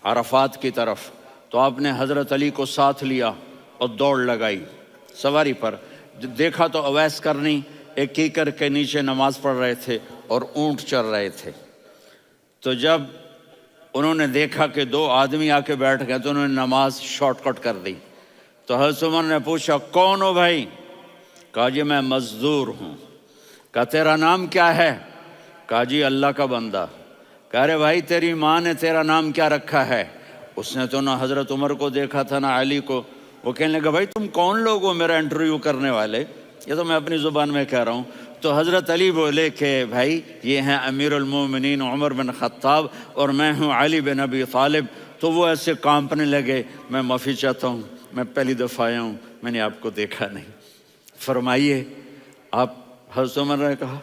عرفات کی طرف۔ تو آپ نے حضرت علی کو ساتھ لیا اور دوڑ لگائی سواری پر۔ دیکھا تو اویس کرنی ایک کیکر کے نیچے نماز پڑھ رہے تھے اور اونٹ چر رہے تھے۔ تو جب انہوں نے دیکھا کہ دو آدمی آ کے بیٹھ گئے تو انہوں نے نماز شارٹ کٹ کر دی۔ تو حضرت عمر نے پوچھا کون ہو بھائی؟ کہا جی میں مزدور ہوں۔ کہا تیرا نام کیا ہے؟ کہا جی اللہ کا بندہ۔ کہہ رہے بھائی تیری ماں نے تیرا نام کیا رکھا ہے؟ اس نے تو نہ حضرت عمر کو دیکھا تھا نہ علی کو۔ وہ کہنے لگا بھائی تم کون لوگ ہو میرا انٹرویو کرنے والے؟ یہ تو میں اپنی زبان میں کہہ رہا ہوں۔ تو حضرت علی بولے کہ بھائی یہ ہیں امیر المومنین عمر بن خطاب اور میں ہوں علی بن ابی طالب۔ تو وہ ایسے کانپنے لگے، میں معافی چاہتا ہوں، میں پہلی دفعہ آیا ہوں، میں نے آپ کو دیکھا نہیں، فرمائیے آپ۔ حضرت عمر نے کہا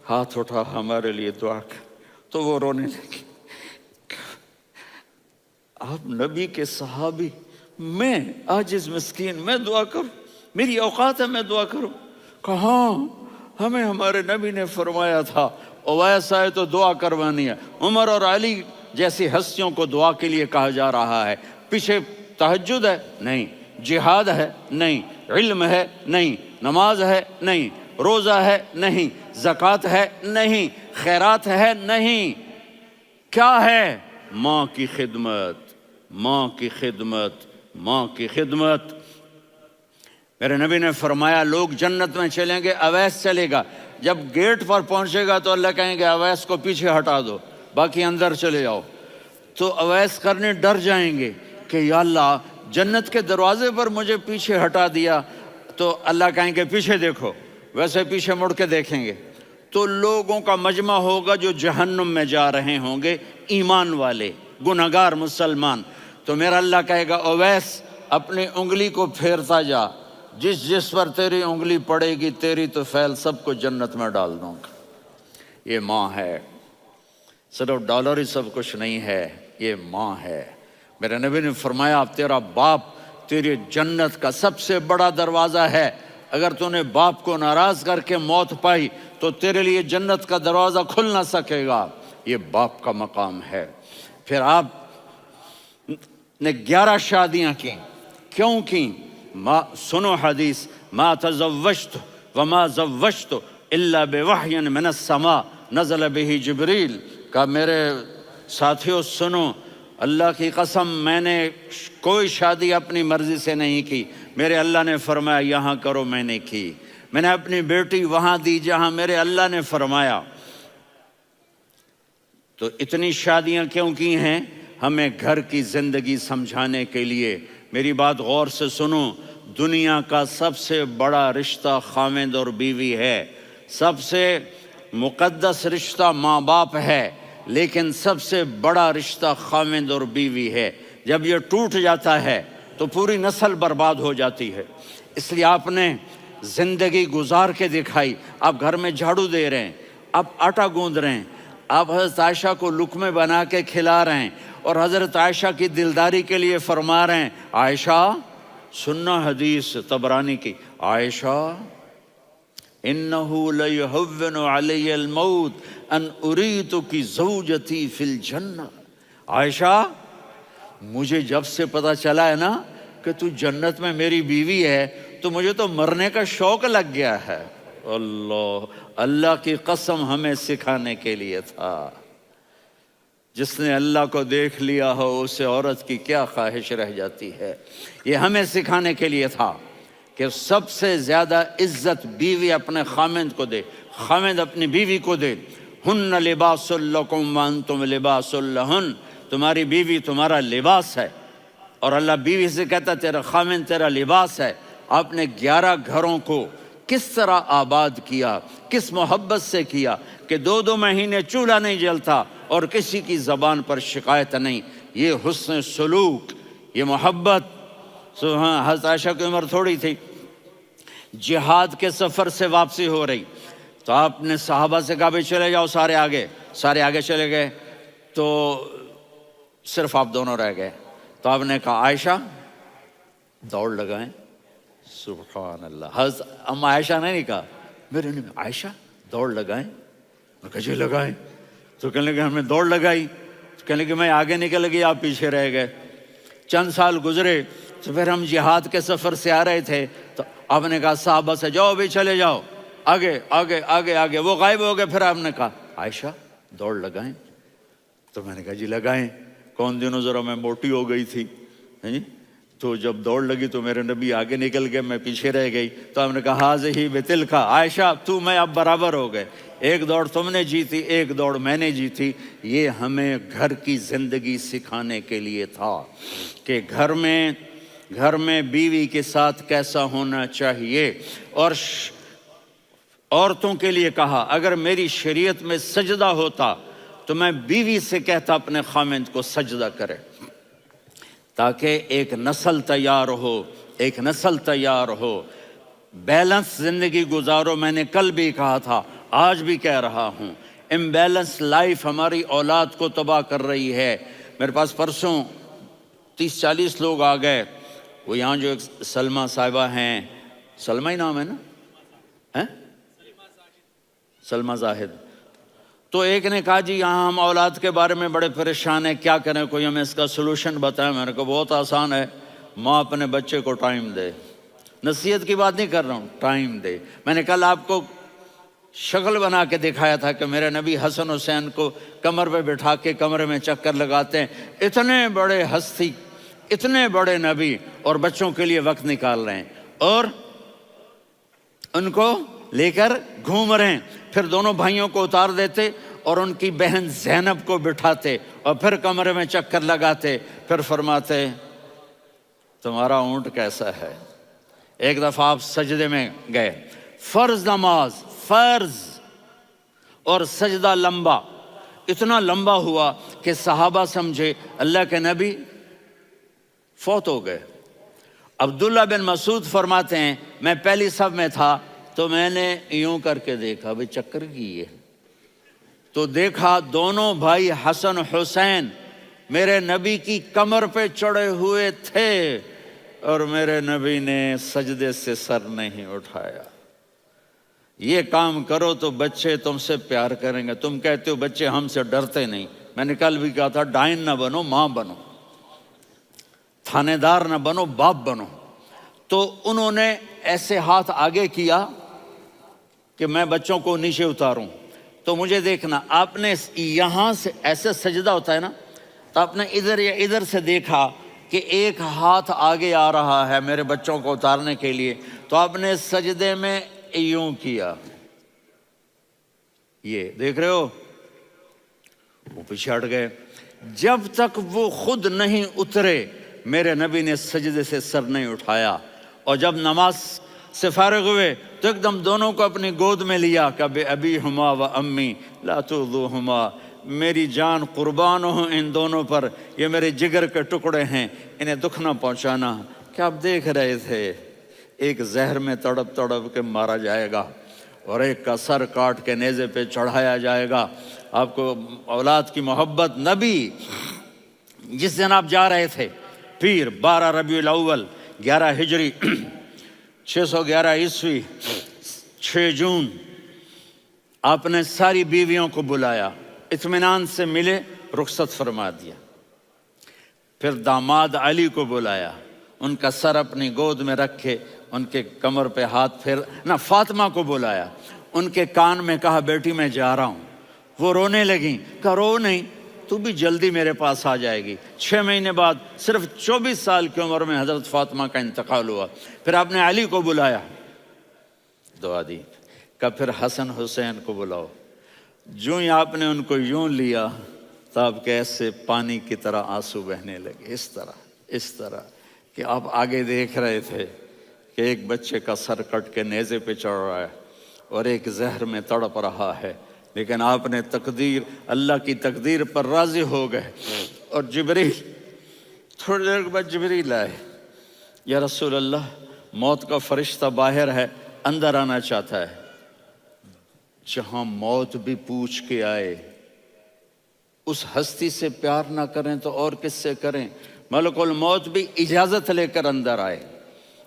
ہاتھ اٹھا ہمارے لیے دعا کر۔ تو وہ رونے لگے، آپ نبی کے صحابی، میں عاجز مسکین میں دعا کروں؟ میری اوقات ہے میں دعا کروں؟ کہاں، ہمیں ہمارے نبی نے فرمایا تھا اویس آئے تو دعا کروانی ہے۔ عمر اور علی جیسی ہستیوں کو دعا کے لیے کہا جا رہا ہے۔ پیچھے تہجد ہے؟ نہیں۔ جہاد ہے؟ نہیں۔ علم ہے؟ نہیں۔ نماز ہے؟ نہیں۔ روزہ ہے؟ نہیں۔ زکوٰۃ ہے؟ نہیں۔ خیرات ہے؟ نہیں۔ کیا ہے؟ ماں کی خدمت، ماں کی خدمت، ماں کی خدمت۔ میرے نبی نے فرمایا لوگ جنت میں چلیں گے، اویس چلے گا۔ جب گیٹ پر پہنچے گا تو اللہ کہیں گے اویس کو پیچھے ہٹا دو، باقی اندر چلے جاؤ۔ تو اویس کرنے ڈر جائیں گے کہ یا اللہ جنت کے دروازے پر مجھے پیچھے ہٹا دیا۔ تو اللہ کہیں گے پیچھے دیکھو، ویسے پیچھے مڑ کے دیکھیں گے تو لوگوں کا مجمع ہوگا جو جہنم میں جا رہے ہوں گے، ایمان والے، گنہگار مسلمان۔ تو میرا اللہ کہے گا اویس اپنی انگلی کو پھیرتا جا، جس جس پر تیری انگلی پڑے گی تیری تو فیل سب کو جنت میں ڈال دوں گا۔ یہ ماں ہے، صرف ڈالر ہی سب کچھ نہیں ہے، یہ ماں ہے۔ میرے نبی نے فرمایا اب تیرا باپ تیری جنت کا سب سے بڑا دروازہ ہے، اگر تو نے باپ کو ناراض کر کے موت پائی تو تیرے لیے جنت کا دروازہ کھل نہ سکے گا۔ یہ باپ کا مقام ہے۔ پھر آپ نے 11 شادیاں کی، کیوں کی؟ سنو حدیث، ما تزوجت وما زوجت الا بوحی من السماء نزل به جبریل۔ کہا میرے ساتھیوں سنو، اللہ کی قسم میں نے کوئی شادی اپنی مرضی سے نہیں کی، میرے اللہ نے فرمایا یہاں کرو، میں نے کی۔ میں نے اپنی بیٹی وہاں دی جہاں میرے اللہ نے فرمایا۔ تو اتنی شادیاں کیوں کی ہیں؟ ہمیں گھر کی زندگی سمجھانے کے لیے۔ میری بات غور سے سنو، دنیا کا سب سے بڑا رشتہ خاوند اور بیوی ہے، سب سے مقدس رشتہ ماں باپ ہے، لیکن سب سے بڑا رشتہ خاوند اور بیوی ہے۔ جب یہ ٹوٹ جاتا ہے تو پوری نسل برباد ہو جاتی ہے۔ اس لیے آپ نے زندگی گزار کے دکھائی۔ آپ گھر میں جھاڑو دے رہے ہیں، آپ آٹا گوندھ رہے ہیں، آپ حضرت عائشہ کو لقمے بنا کے کھلا رہے ہیں اور حضرت عائشہ کی دلداری کے لیے فرما رہے ہیں عائشہ سننا حدیث طبرانی کی، عائشہ انہو لیہون علی الموت ان اریتک زوجتی فی الجنہ۔ عائشہ مجھے جب سے پتا چلا ہے نا کہ تو جنت میں میری بیوی ہے تو مجھے تو مرنے کا شوق لگ گیا ہے۔ اللہ کی قسم ہمیں سکھانے کے لیے تھا۔ جس نے اللہ کو دیکھ لیا ہو اسے عورت کی کیا خواہش رہ جاتی ہے۔ یہ ہمیں سکھانے کے لیے تھا کہ سب سے زیادہ عزت بیوی اپنے خاوند کو دے، خاوند اپنی بیوی کو دے۔ ہن لباس لکم وانتم لباس لہن، تمہاری بیوی تمہارا لباس ہے، اور اللہ بیوی سے کہتا تیرا خاوند تیرا لباس ہے۔ آپ نے 11 گھروں کو کس طرح آباد کیا، کس محبت سے کیا کہ 2 مہینے چولہا نہیں جلتا اور کسی کی زبان پر شکایت نہیں۔ یہ حسن سلوک، یہ محبت۔ حضرت عائشہ کی عمر تھوڑی تھی، جہاد کے سفر سے واپسی ہو رہی، تو آپ نے صحابہ سے کہا بھائی چلے جاؤ سارے آگے چلے گئے، تو صرف آپ دونوں رہ گئے۔ تو آپ نے کہا عائشہ دوڑ لگائیں۔ سبحان اللہ، حضرت اما عائشہ نے نہیں کہا، میرے نے عائشہ دوڑ لگائیں، میں کہا جی لگائیں۔ تو کہنے لگے ہم نے دوڑ لگائی، تو کہنے لگے میں آگے نکل گئی، آپ پیچھے رہ گئے۔ چند سال گزرے تو پھر ہم جہاد کے سفر سے آ رہے تھے، تو آپ نے کہا صحابہ سے جاؤ بھی چلے جاؤ آگے آگے آگے آگے، وہ غائب ہو گئے۔ پھر آپ نے کہا عائشہ دوڑ لگائیں، تو میں نے کہا جی لگائیں۔ کون دنوں ذرا میں موٹی ہو گئی تھی، تو جب دوڑ لگی تو میرے نبی آگے نکل گئے، میں پیچھے رہ گئی۔ تو ہم نے کہا ہاذہ بتلک، عائشہ تو میں اب برابر ہو گئے، ایک دوڑ تم نے جیتی، ایک دوڑ میں نے جیتی۔ یہ ہمیں گھر کی زندگی سکھانے کے لیے تھا کہ گھر میں بیوی کے ساتھ کیسا ہونا چاہیے۔ اور عورتوں کے لیے کہا اگر میری شریعت میں سجدہ ہوتا تو میں بیوی سے کہتا اپنے خامند کو سجدہ کرے، تاکہ ایک نسل تیار ہو، بیلنس زندگی گزارو۔ میں نے کل بھی کہا تھا، آج بھی کہہ رہا ہوں، امبیلنس لائف ہماری اولاد کو تباہ کر رہی ہے۔ میرے پاس پرسوں 30-40 لوگ آ گئے، وہ یہاں جو ایک سلمہ صاحبہ ہیں، سلمہ ہی نام ہے نا، سلمہ زاہد، تو ایک نے کہا جی یہاں ہم اولاد کے بارے میں بڑے پریشان ہیں، کیا کریں، کوئی ہمیں اس کا سلوشن بتائیں۔ میں نے کہا بہت آسان ہے، ماں اپنے بچے کو ٹائم دے، نصیحت کی بات نہیں کر رہا ہوں، ٹائم دے۔ میں نے کل آپ کو شکل بنا کے دکھایا تھا کہ میرے نبی حسن حسین کو کمر پہ بٹھا کے کمرے میں چکر لگاتے ہیں، اتنے بڑے ہستی، اتنے بڑے نبی، اور بچوں کے لیے وقت نکال رہے ہیں اور ان کو لے کر گھوم رہے ہیں۔ پھر دونوں بھائیوں کو اتار دیتے اور ان کی بہن زینب کو بٹھاتے اور پھر کمرے میں چکر لگاتے، پھر فرماتے تمہارا اونٹ کیسا ہے۔ ایک دفعہ آپ سجدے میں گئے، فرض نماز، فرض، اور سجدہ لمبا، اتنا لمبا ہوا کہ صحابہ سمجھے اللہ کے نبی فوت ہو گئے۔ عبداللہ بن مسعود فرماتے ہیں میں پہلی صف میں تھا تو میں نے یوں کر کے دیکھا، بھئی چکر کی ہے، تو دیکھا دونوں بھائی حسن حسین میرے نبی کی کمر پہ چڑھے ہوئے تھے اور میرے نبی نے سجدے سے سر نہیں اٹھایا۔ یہ کام کرو تو بچے تم سے پیار کریں گے۔ تم کہتے ہو بچے ہم سے ڈرتے نہیں، میں نے کل بھی کہا تھا ڈائن نہ بنو، ماں بنو، تھانے دار نہ بنو، باپ بنو۔ تو انہوں نے ایسے ہاتھ آگے کیا کہ میں بچوں کو نیچے اتاروں، تو مجھے دیکھنا، آپ نے یہاں سے ایسے سجدہ ہوتا ہے نا، تو آپ نے ادھر یا ادھر سے دیکھا کہ ایک ہاتھ آگے آ رہا ہے میرے بچوں کو اتارنے کے لیے، تو آپ نے سجدے میں یوں کیا، یہ دیکھ رہے ہو، وہ پیچھے ہٹ گئے۔ جب تک وہ خود نہیں اترے میرے نبی نے سجدے سے سر نہیں اٹھایا۔ اور جب نماز سے فارغ ہوئے تو ایک دم دونوں کو اپنی گود میں لیا کہ ابی ہما و امی لا تؤذوہما، میری جان قربان ہو ان دونوں پر، یہ میرے جگر کے ٹکڑے ہیں، انہیں دکھ نہ پہنچانا۔ کیا آپ دیکھ رہے تھے ایک زہر میں تڑپ تڑپ کے مارا جائے گا اور ایک کا سر کاٹ کے نیزے پہ چڑھایا جائے گا۔ آپ کو اولاد کی محبت، نبی جس دن آپ جا رہے تھے پیر 12 ربیع الاول 11 ہجری 611 عیسوی 6 جون، آپ نے ساری بیویوں کو بلایا، اطمینان سے ملے، رخصت فرما دیا۔ پھر داماد علی کو بلایا، ان کا سر اپنی گود میں رکھے، ان کے کمر پہ ہاتھ پھیر نہ، فاطمہ کو بلایا، ان کے کان میں کہا بیٹی میں جا رہا ہوں۔ وہ رونے لگیں، کہا رو نہیں، تو بھی جلدی میرے پاس آ جائے گی۔ 6 مہینے بعد صرف 24 سال کی عمر میں حضرت فاطمہ کا انتقال ہوا۔ پھر آپ نے علی کو بلایا، دعا دی، کہا پھر حسن حسین کو بلاؤ۔ جو ہی آپ نے ان کو یوں لیا تو آپ کے ایسے پانی کی طرح آنسو بہنے لگے، اس طرح کہ آپ آگے دیکھ رہے تھے کہ ایک بچے کا سر کٹ کے نیزے پہ چڑھ رہا ہے اور ایک زہر میں تڑپ رہا ہے، لیکن آپ نے تقدیر، اللہ کی تقدیر پر راضی ہو گئے۔ اور جبریل، تھوڑی دیر کے بعد جبریل آئے، یا رسول اللہ موت کا فرشتہ باہر ہے، اندر آنا چاہتا ہے۔ جہاں موت بھی پوچھ کے آئے، اس ہستی سے پیار نہ کریں تو اور کس سے کریں؟ ملک الموت بھی اجازت لے کر اندر آئے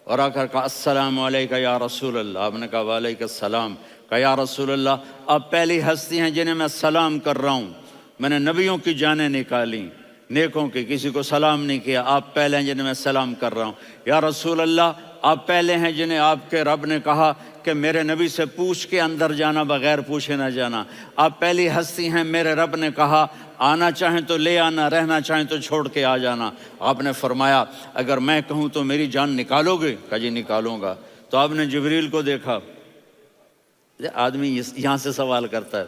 اور آ کر کہا السلام علیکم یا رسول اللہ. آپ نے کہا وعلیکم السلام. کہا یا رسول اللہ آپ پہلی ہستی ہیں جنہیں میں سلام کر رہا ہوں. میں نے نبیوں کی جانیں نکالیں، نیکوں کی، کسی کو سلام نہیں کیا. آپ پہلے ہیں جنہیں میں سلام کر رہا ہوں. یا رسول اللہ آپ پہلے ہیں جنہیں آپ کے رب نے کہا کہ میرے نبی سے پوچھ کے اندر جانا، بغیر پوچھے نہ جانا. آپ پہلی ہستی ہیں میرے رب نے کہا آنا چاہیں تو لے آنا، رہنا چاہیں تو چھوڑ کے آ جانا. آپ نے فرمایا اگر میں کہوں تو میری جان نکالو گے؟ کہا جی نکالوں گا. تو آپ نے جبریل کو دیکھا. آدمی یہاں سے سوال کرتا ہے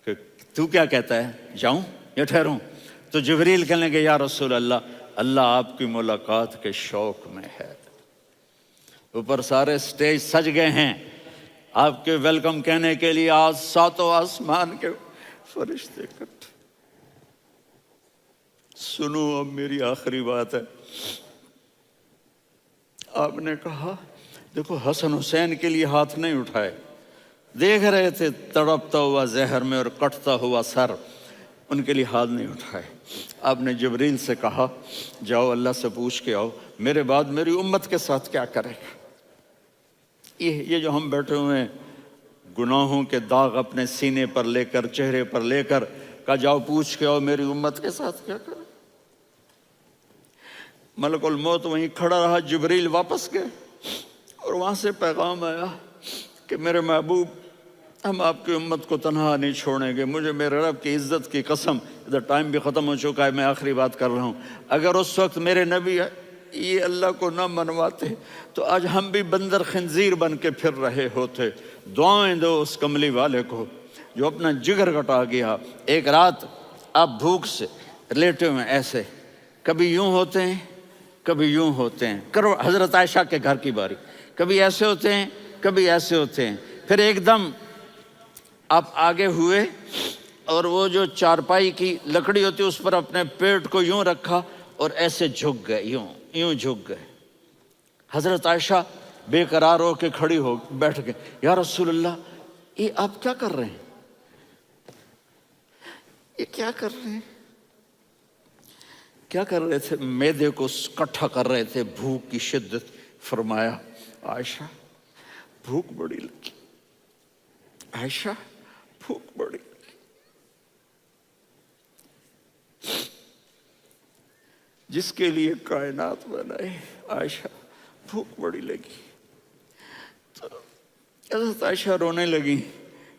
کہ تو کیا کہتا ہے، جاؤں یا ٹھہروں؟ تو جبریل کہنے لگے یا رسول اللہ اللہ آپ کی ملاقات کے شوق میں ہے. اوپر سارے سٹیج سج گئے ہیں آپ کے ویلکم کہنے کے لیے. آج ساتوں آسمان کے فرشتے اکٹھے. سنو اب میری آخری بات ہے. آپ نے کہا دیکھو حسن حسین کے لیے ہاتھ نہیں اٹھائے، دیکھ رہے تھے تڑپتا ہوا زہر میں اور کٹتا ہوا سر، ان کے لیے ہاتھ نہیں اٹھائے. آپ نے جبریل سے کہا جاؤ اللہ سے پوچھ کے آؤ میرے بعد میری امت کے ساتھ کیا کرے گا. یہ جو ہم بیٹھے ہوئے ہیں گناہوں کے داغ اپنے سینے پر لے کر، چہرے پر لے کر، کہا جاؤ پوچھ کے آؤ میری امت کے ساتھ کیا کرے. ملک الموت وہیں کھڑا رہا. جبریل واپس گئے اور وہاں سے پیغام آیا کہ میرے محبوب ہم آپ کی امت کو تنہا نہیں چھوڑیں گے. مجھے میرے رب کی عزت کی قسم، ادھر ٹائم بھی ختم ہو چکا ہے، میں آخری بات کر رہا ہوں. اگر اس وقت میرے نبی یہ اللہ کو نہ منواتے تو آج ہم بھی بندر خنزیر بن کے پھر رہے ہوتے. دعائیں دو اس کملی والے کو جو اپنا جگر کٹا گیا. ایک رات آپ بھوک سے لیٹے ہوئے ایسے، کبھی یوں ہوتے ہیں کبھی یوں ہوتے ہیں. کرو حضرت عائشہ کے گھر کی باری، کبھی ایسے ہوتے ہیں کبھی ایسے ہوتے ہیں. پھر ایک دم آپ آگے ہوئے اور وہ جو چارپائی کی لکڑی ہوتی اس پر اپنے پیٹ کو یوں رکھا اور ایسے جھک گئے، یوں جھک گئے. حضرت عائشہ بے قرار ہو کے کھڑی ہو بیٹھ گئے. یا رسول اللہ یہ آپ کیا کر رہے ہیں، یہ کیا کر رہے ہیں؟ کیا کر رہے تھے؟ معدے کو کٹھا کر رہے تھے، بھوک کی شدت. فرمایا عائشہ بھوک بڑی لگی، عائشہ بھوک بڑی لگی. جس کے لیے کائنات بنائے عائشہ بھوک بڑی لگی. تو حضرت عائشہ رونے لگی.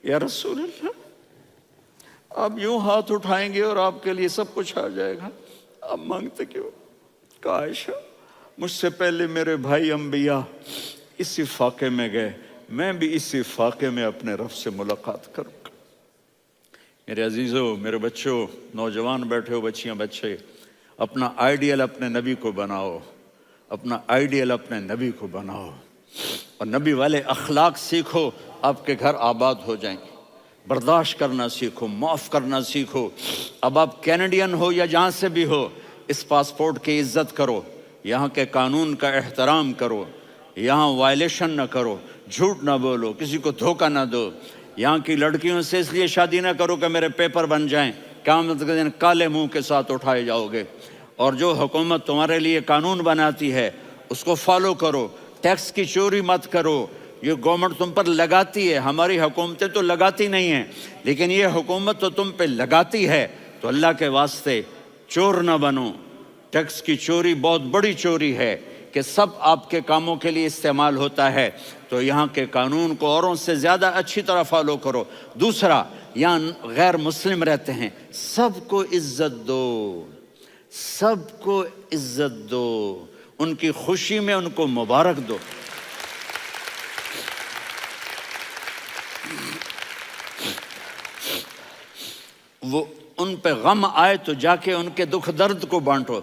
یا رسول اللہ آپ یوں ہاتھ اٹھائیں گے اور آپ کے لیے سب کچھ آ جائے گا، آپ مانگتے کیوں؟ کہا عائشہ مجھ سے پہلے میرے بھائی انبیاء اسی فاقے میں گئے، میں بھی اسی فاقے میں اپنے رب سے ملاقات کروں گا. میرے عزیزوں، میرے بچوں، نوجوان بیٹھے ہو، بچیاں بچے، اپنا آئیڈیل اپنے نبی کو بناؤ، اپنا آئیڈیل اپنے نبی کو بناؤ اور نبی والے اخلاق سیکھو. آپ کے گھر آباد ہو جائیں گے. برداشت کرنا سیکھو، معاف کرنا سیکھو. اب آپ کینیڈین ہو یا جہاں سے بھی ہو، اس پاسپورٹ کی عزت کرو، یہاں کے قانون کا احترام کرو، یہاں وائلیشن نہ کرو، جھوٹ نہ بولو، کسی کو دھوکہ نہ دو. یہاں کی لڑکیوں سے اس لیے شادی نہ کرو کہ میرے پیپر بن جائیں، قیامت کے دن کالے منہ کے ساتھ اٹھائے جاؤ گے. اور جو حکومت تمہارے لیے قانون بناتی ہے اس کو فالو کرو. ٹیکس کی چوری مت کرو. یہ گورنمنٹ تم پر لگاتی ہے، ہماری حکومتیں تو لگاتی نہیں ہیں، لیکن یہ حکومت تو تم پہ لگاتی ہے. تو اللہ کے واسطے چور نہ بنو. ٹیکس کی چوری بہت بڑی چوری ہے کہ سب آپ کے کاموں کے لیے استعمال ہوتا ہے. تو یہاں کے قانون کو اوروں سے زیادہ اچھی طرح فالو کرو. دوسرا، یہاں غیر مسلم رہتے ہیں، سب کو عزت دو، سب کو عزت دو، ان کی خوشی میں ان کو مبارک دو. وہ ان پہ غم آئے تو جا کے ان کے دکھ درد کو بانٹو.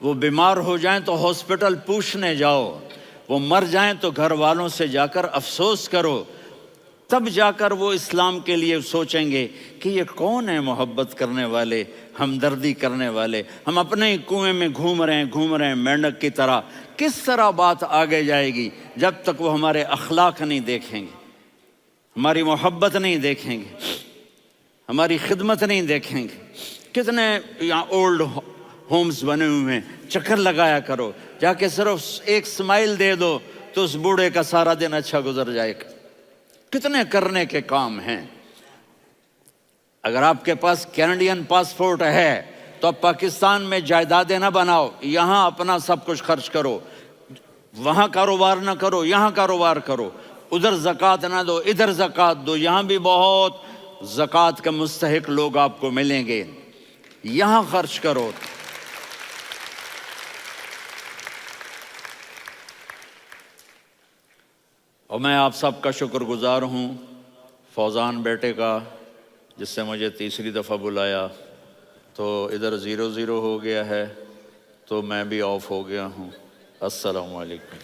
وہ بیمار ہو جائیں تو ہاسپٹل پوچھنے جاؤ. وہ مر جائیں تو گھر والوں سے جا کر افسوس کرو. تب جا کر وہ اسلام کے لیے سوچیں گے کہ یہ کون ہے محبت کرنے والے، ہمدردی کرنے والے۔ ہم اپنے ہی کنویں میں گھوم رہے ہیں مینڈک کی طرح۔ کس طرح بات آگے جائے گی جب تک وہ ہمارے اخلاق نہیں دیکھیں گے، ہماری محبت نہیں دیکھیں گے، ہماری خدمت نہیں دیکھیں گے۔ کتنے یہاں اولڈ ہومز بنے ہوئے ہیں، چکر لگایا کرو، جا کے صرف ایک سمائل دے دو تو اس بوڑھے کا سارا دن اچھا گزر جائے گا۔ کتنے کرنے کے کام ہیں۔ اگر آپ کے پاس کینیڈین پاسپورٹ ہے تو اب پاکستان میں جائیدادیں نہ بناؤ، یہاں اپنا سب کچھ خرچ کرو، وہاں کاروبار نہ کرو، یہاں کاروبار کرو، ادھر زکوٰۃ نہ دو، ادھر زکوٰۃ دو، یہاں بھی بہت زکوٰۃ کے مستحق لوگ آپ کو ملیں گے، یہاں خرچ کرو۔ اور میں آپ سب کا شکر گزار ہوں، فوزان بیٹے کا، جس سے مجھے تیسری دفعہ بلایا، تو ادھر 0-0 ہو گیا ہے تو میں بھی آف ہو گیا ہوں۔ السلام علیکم۔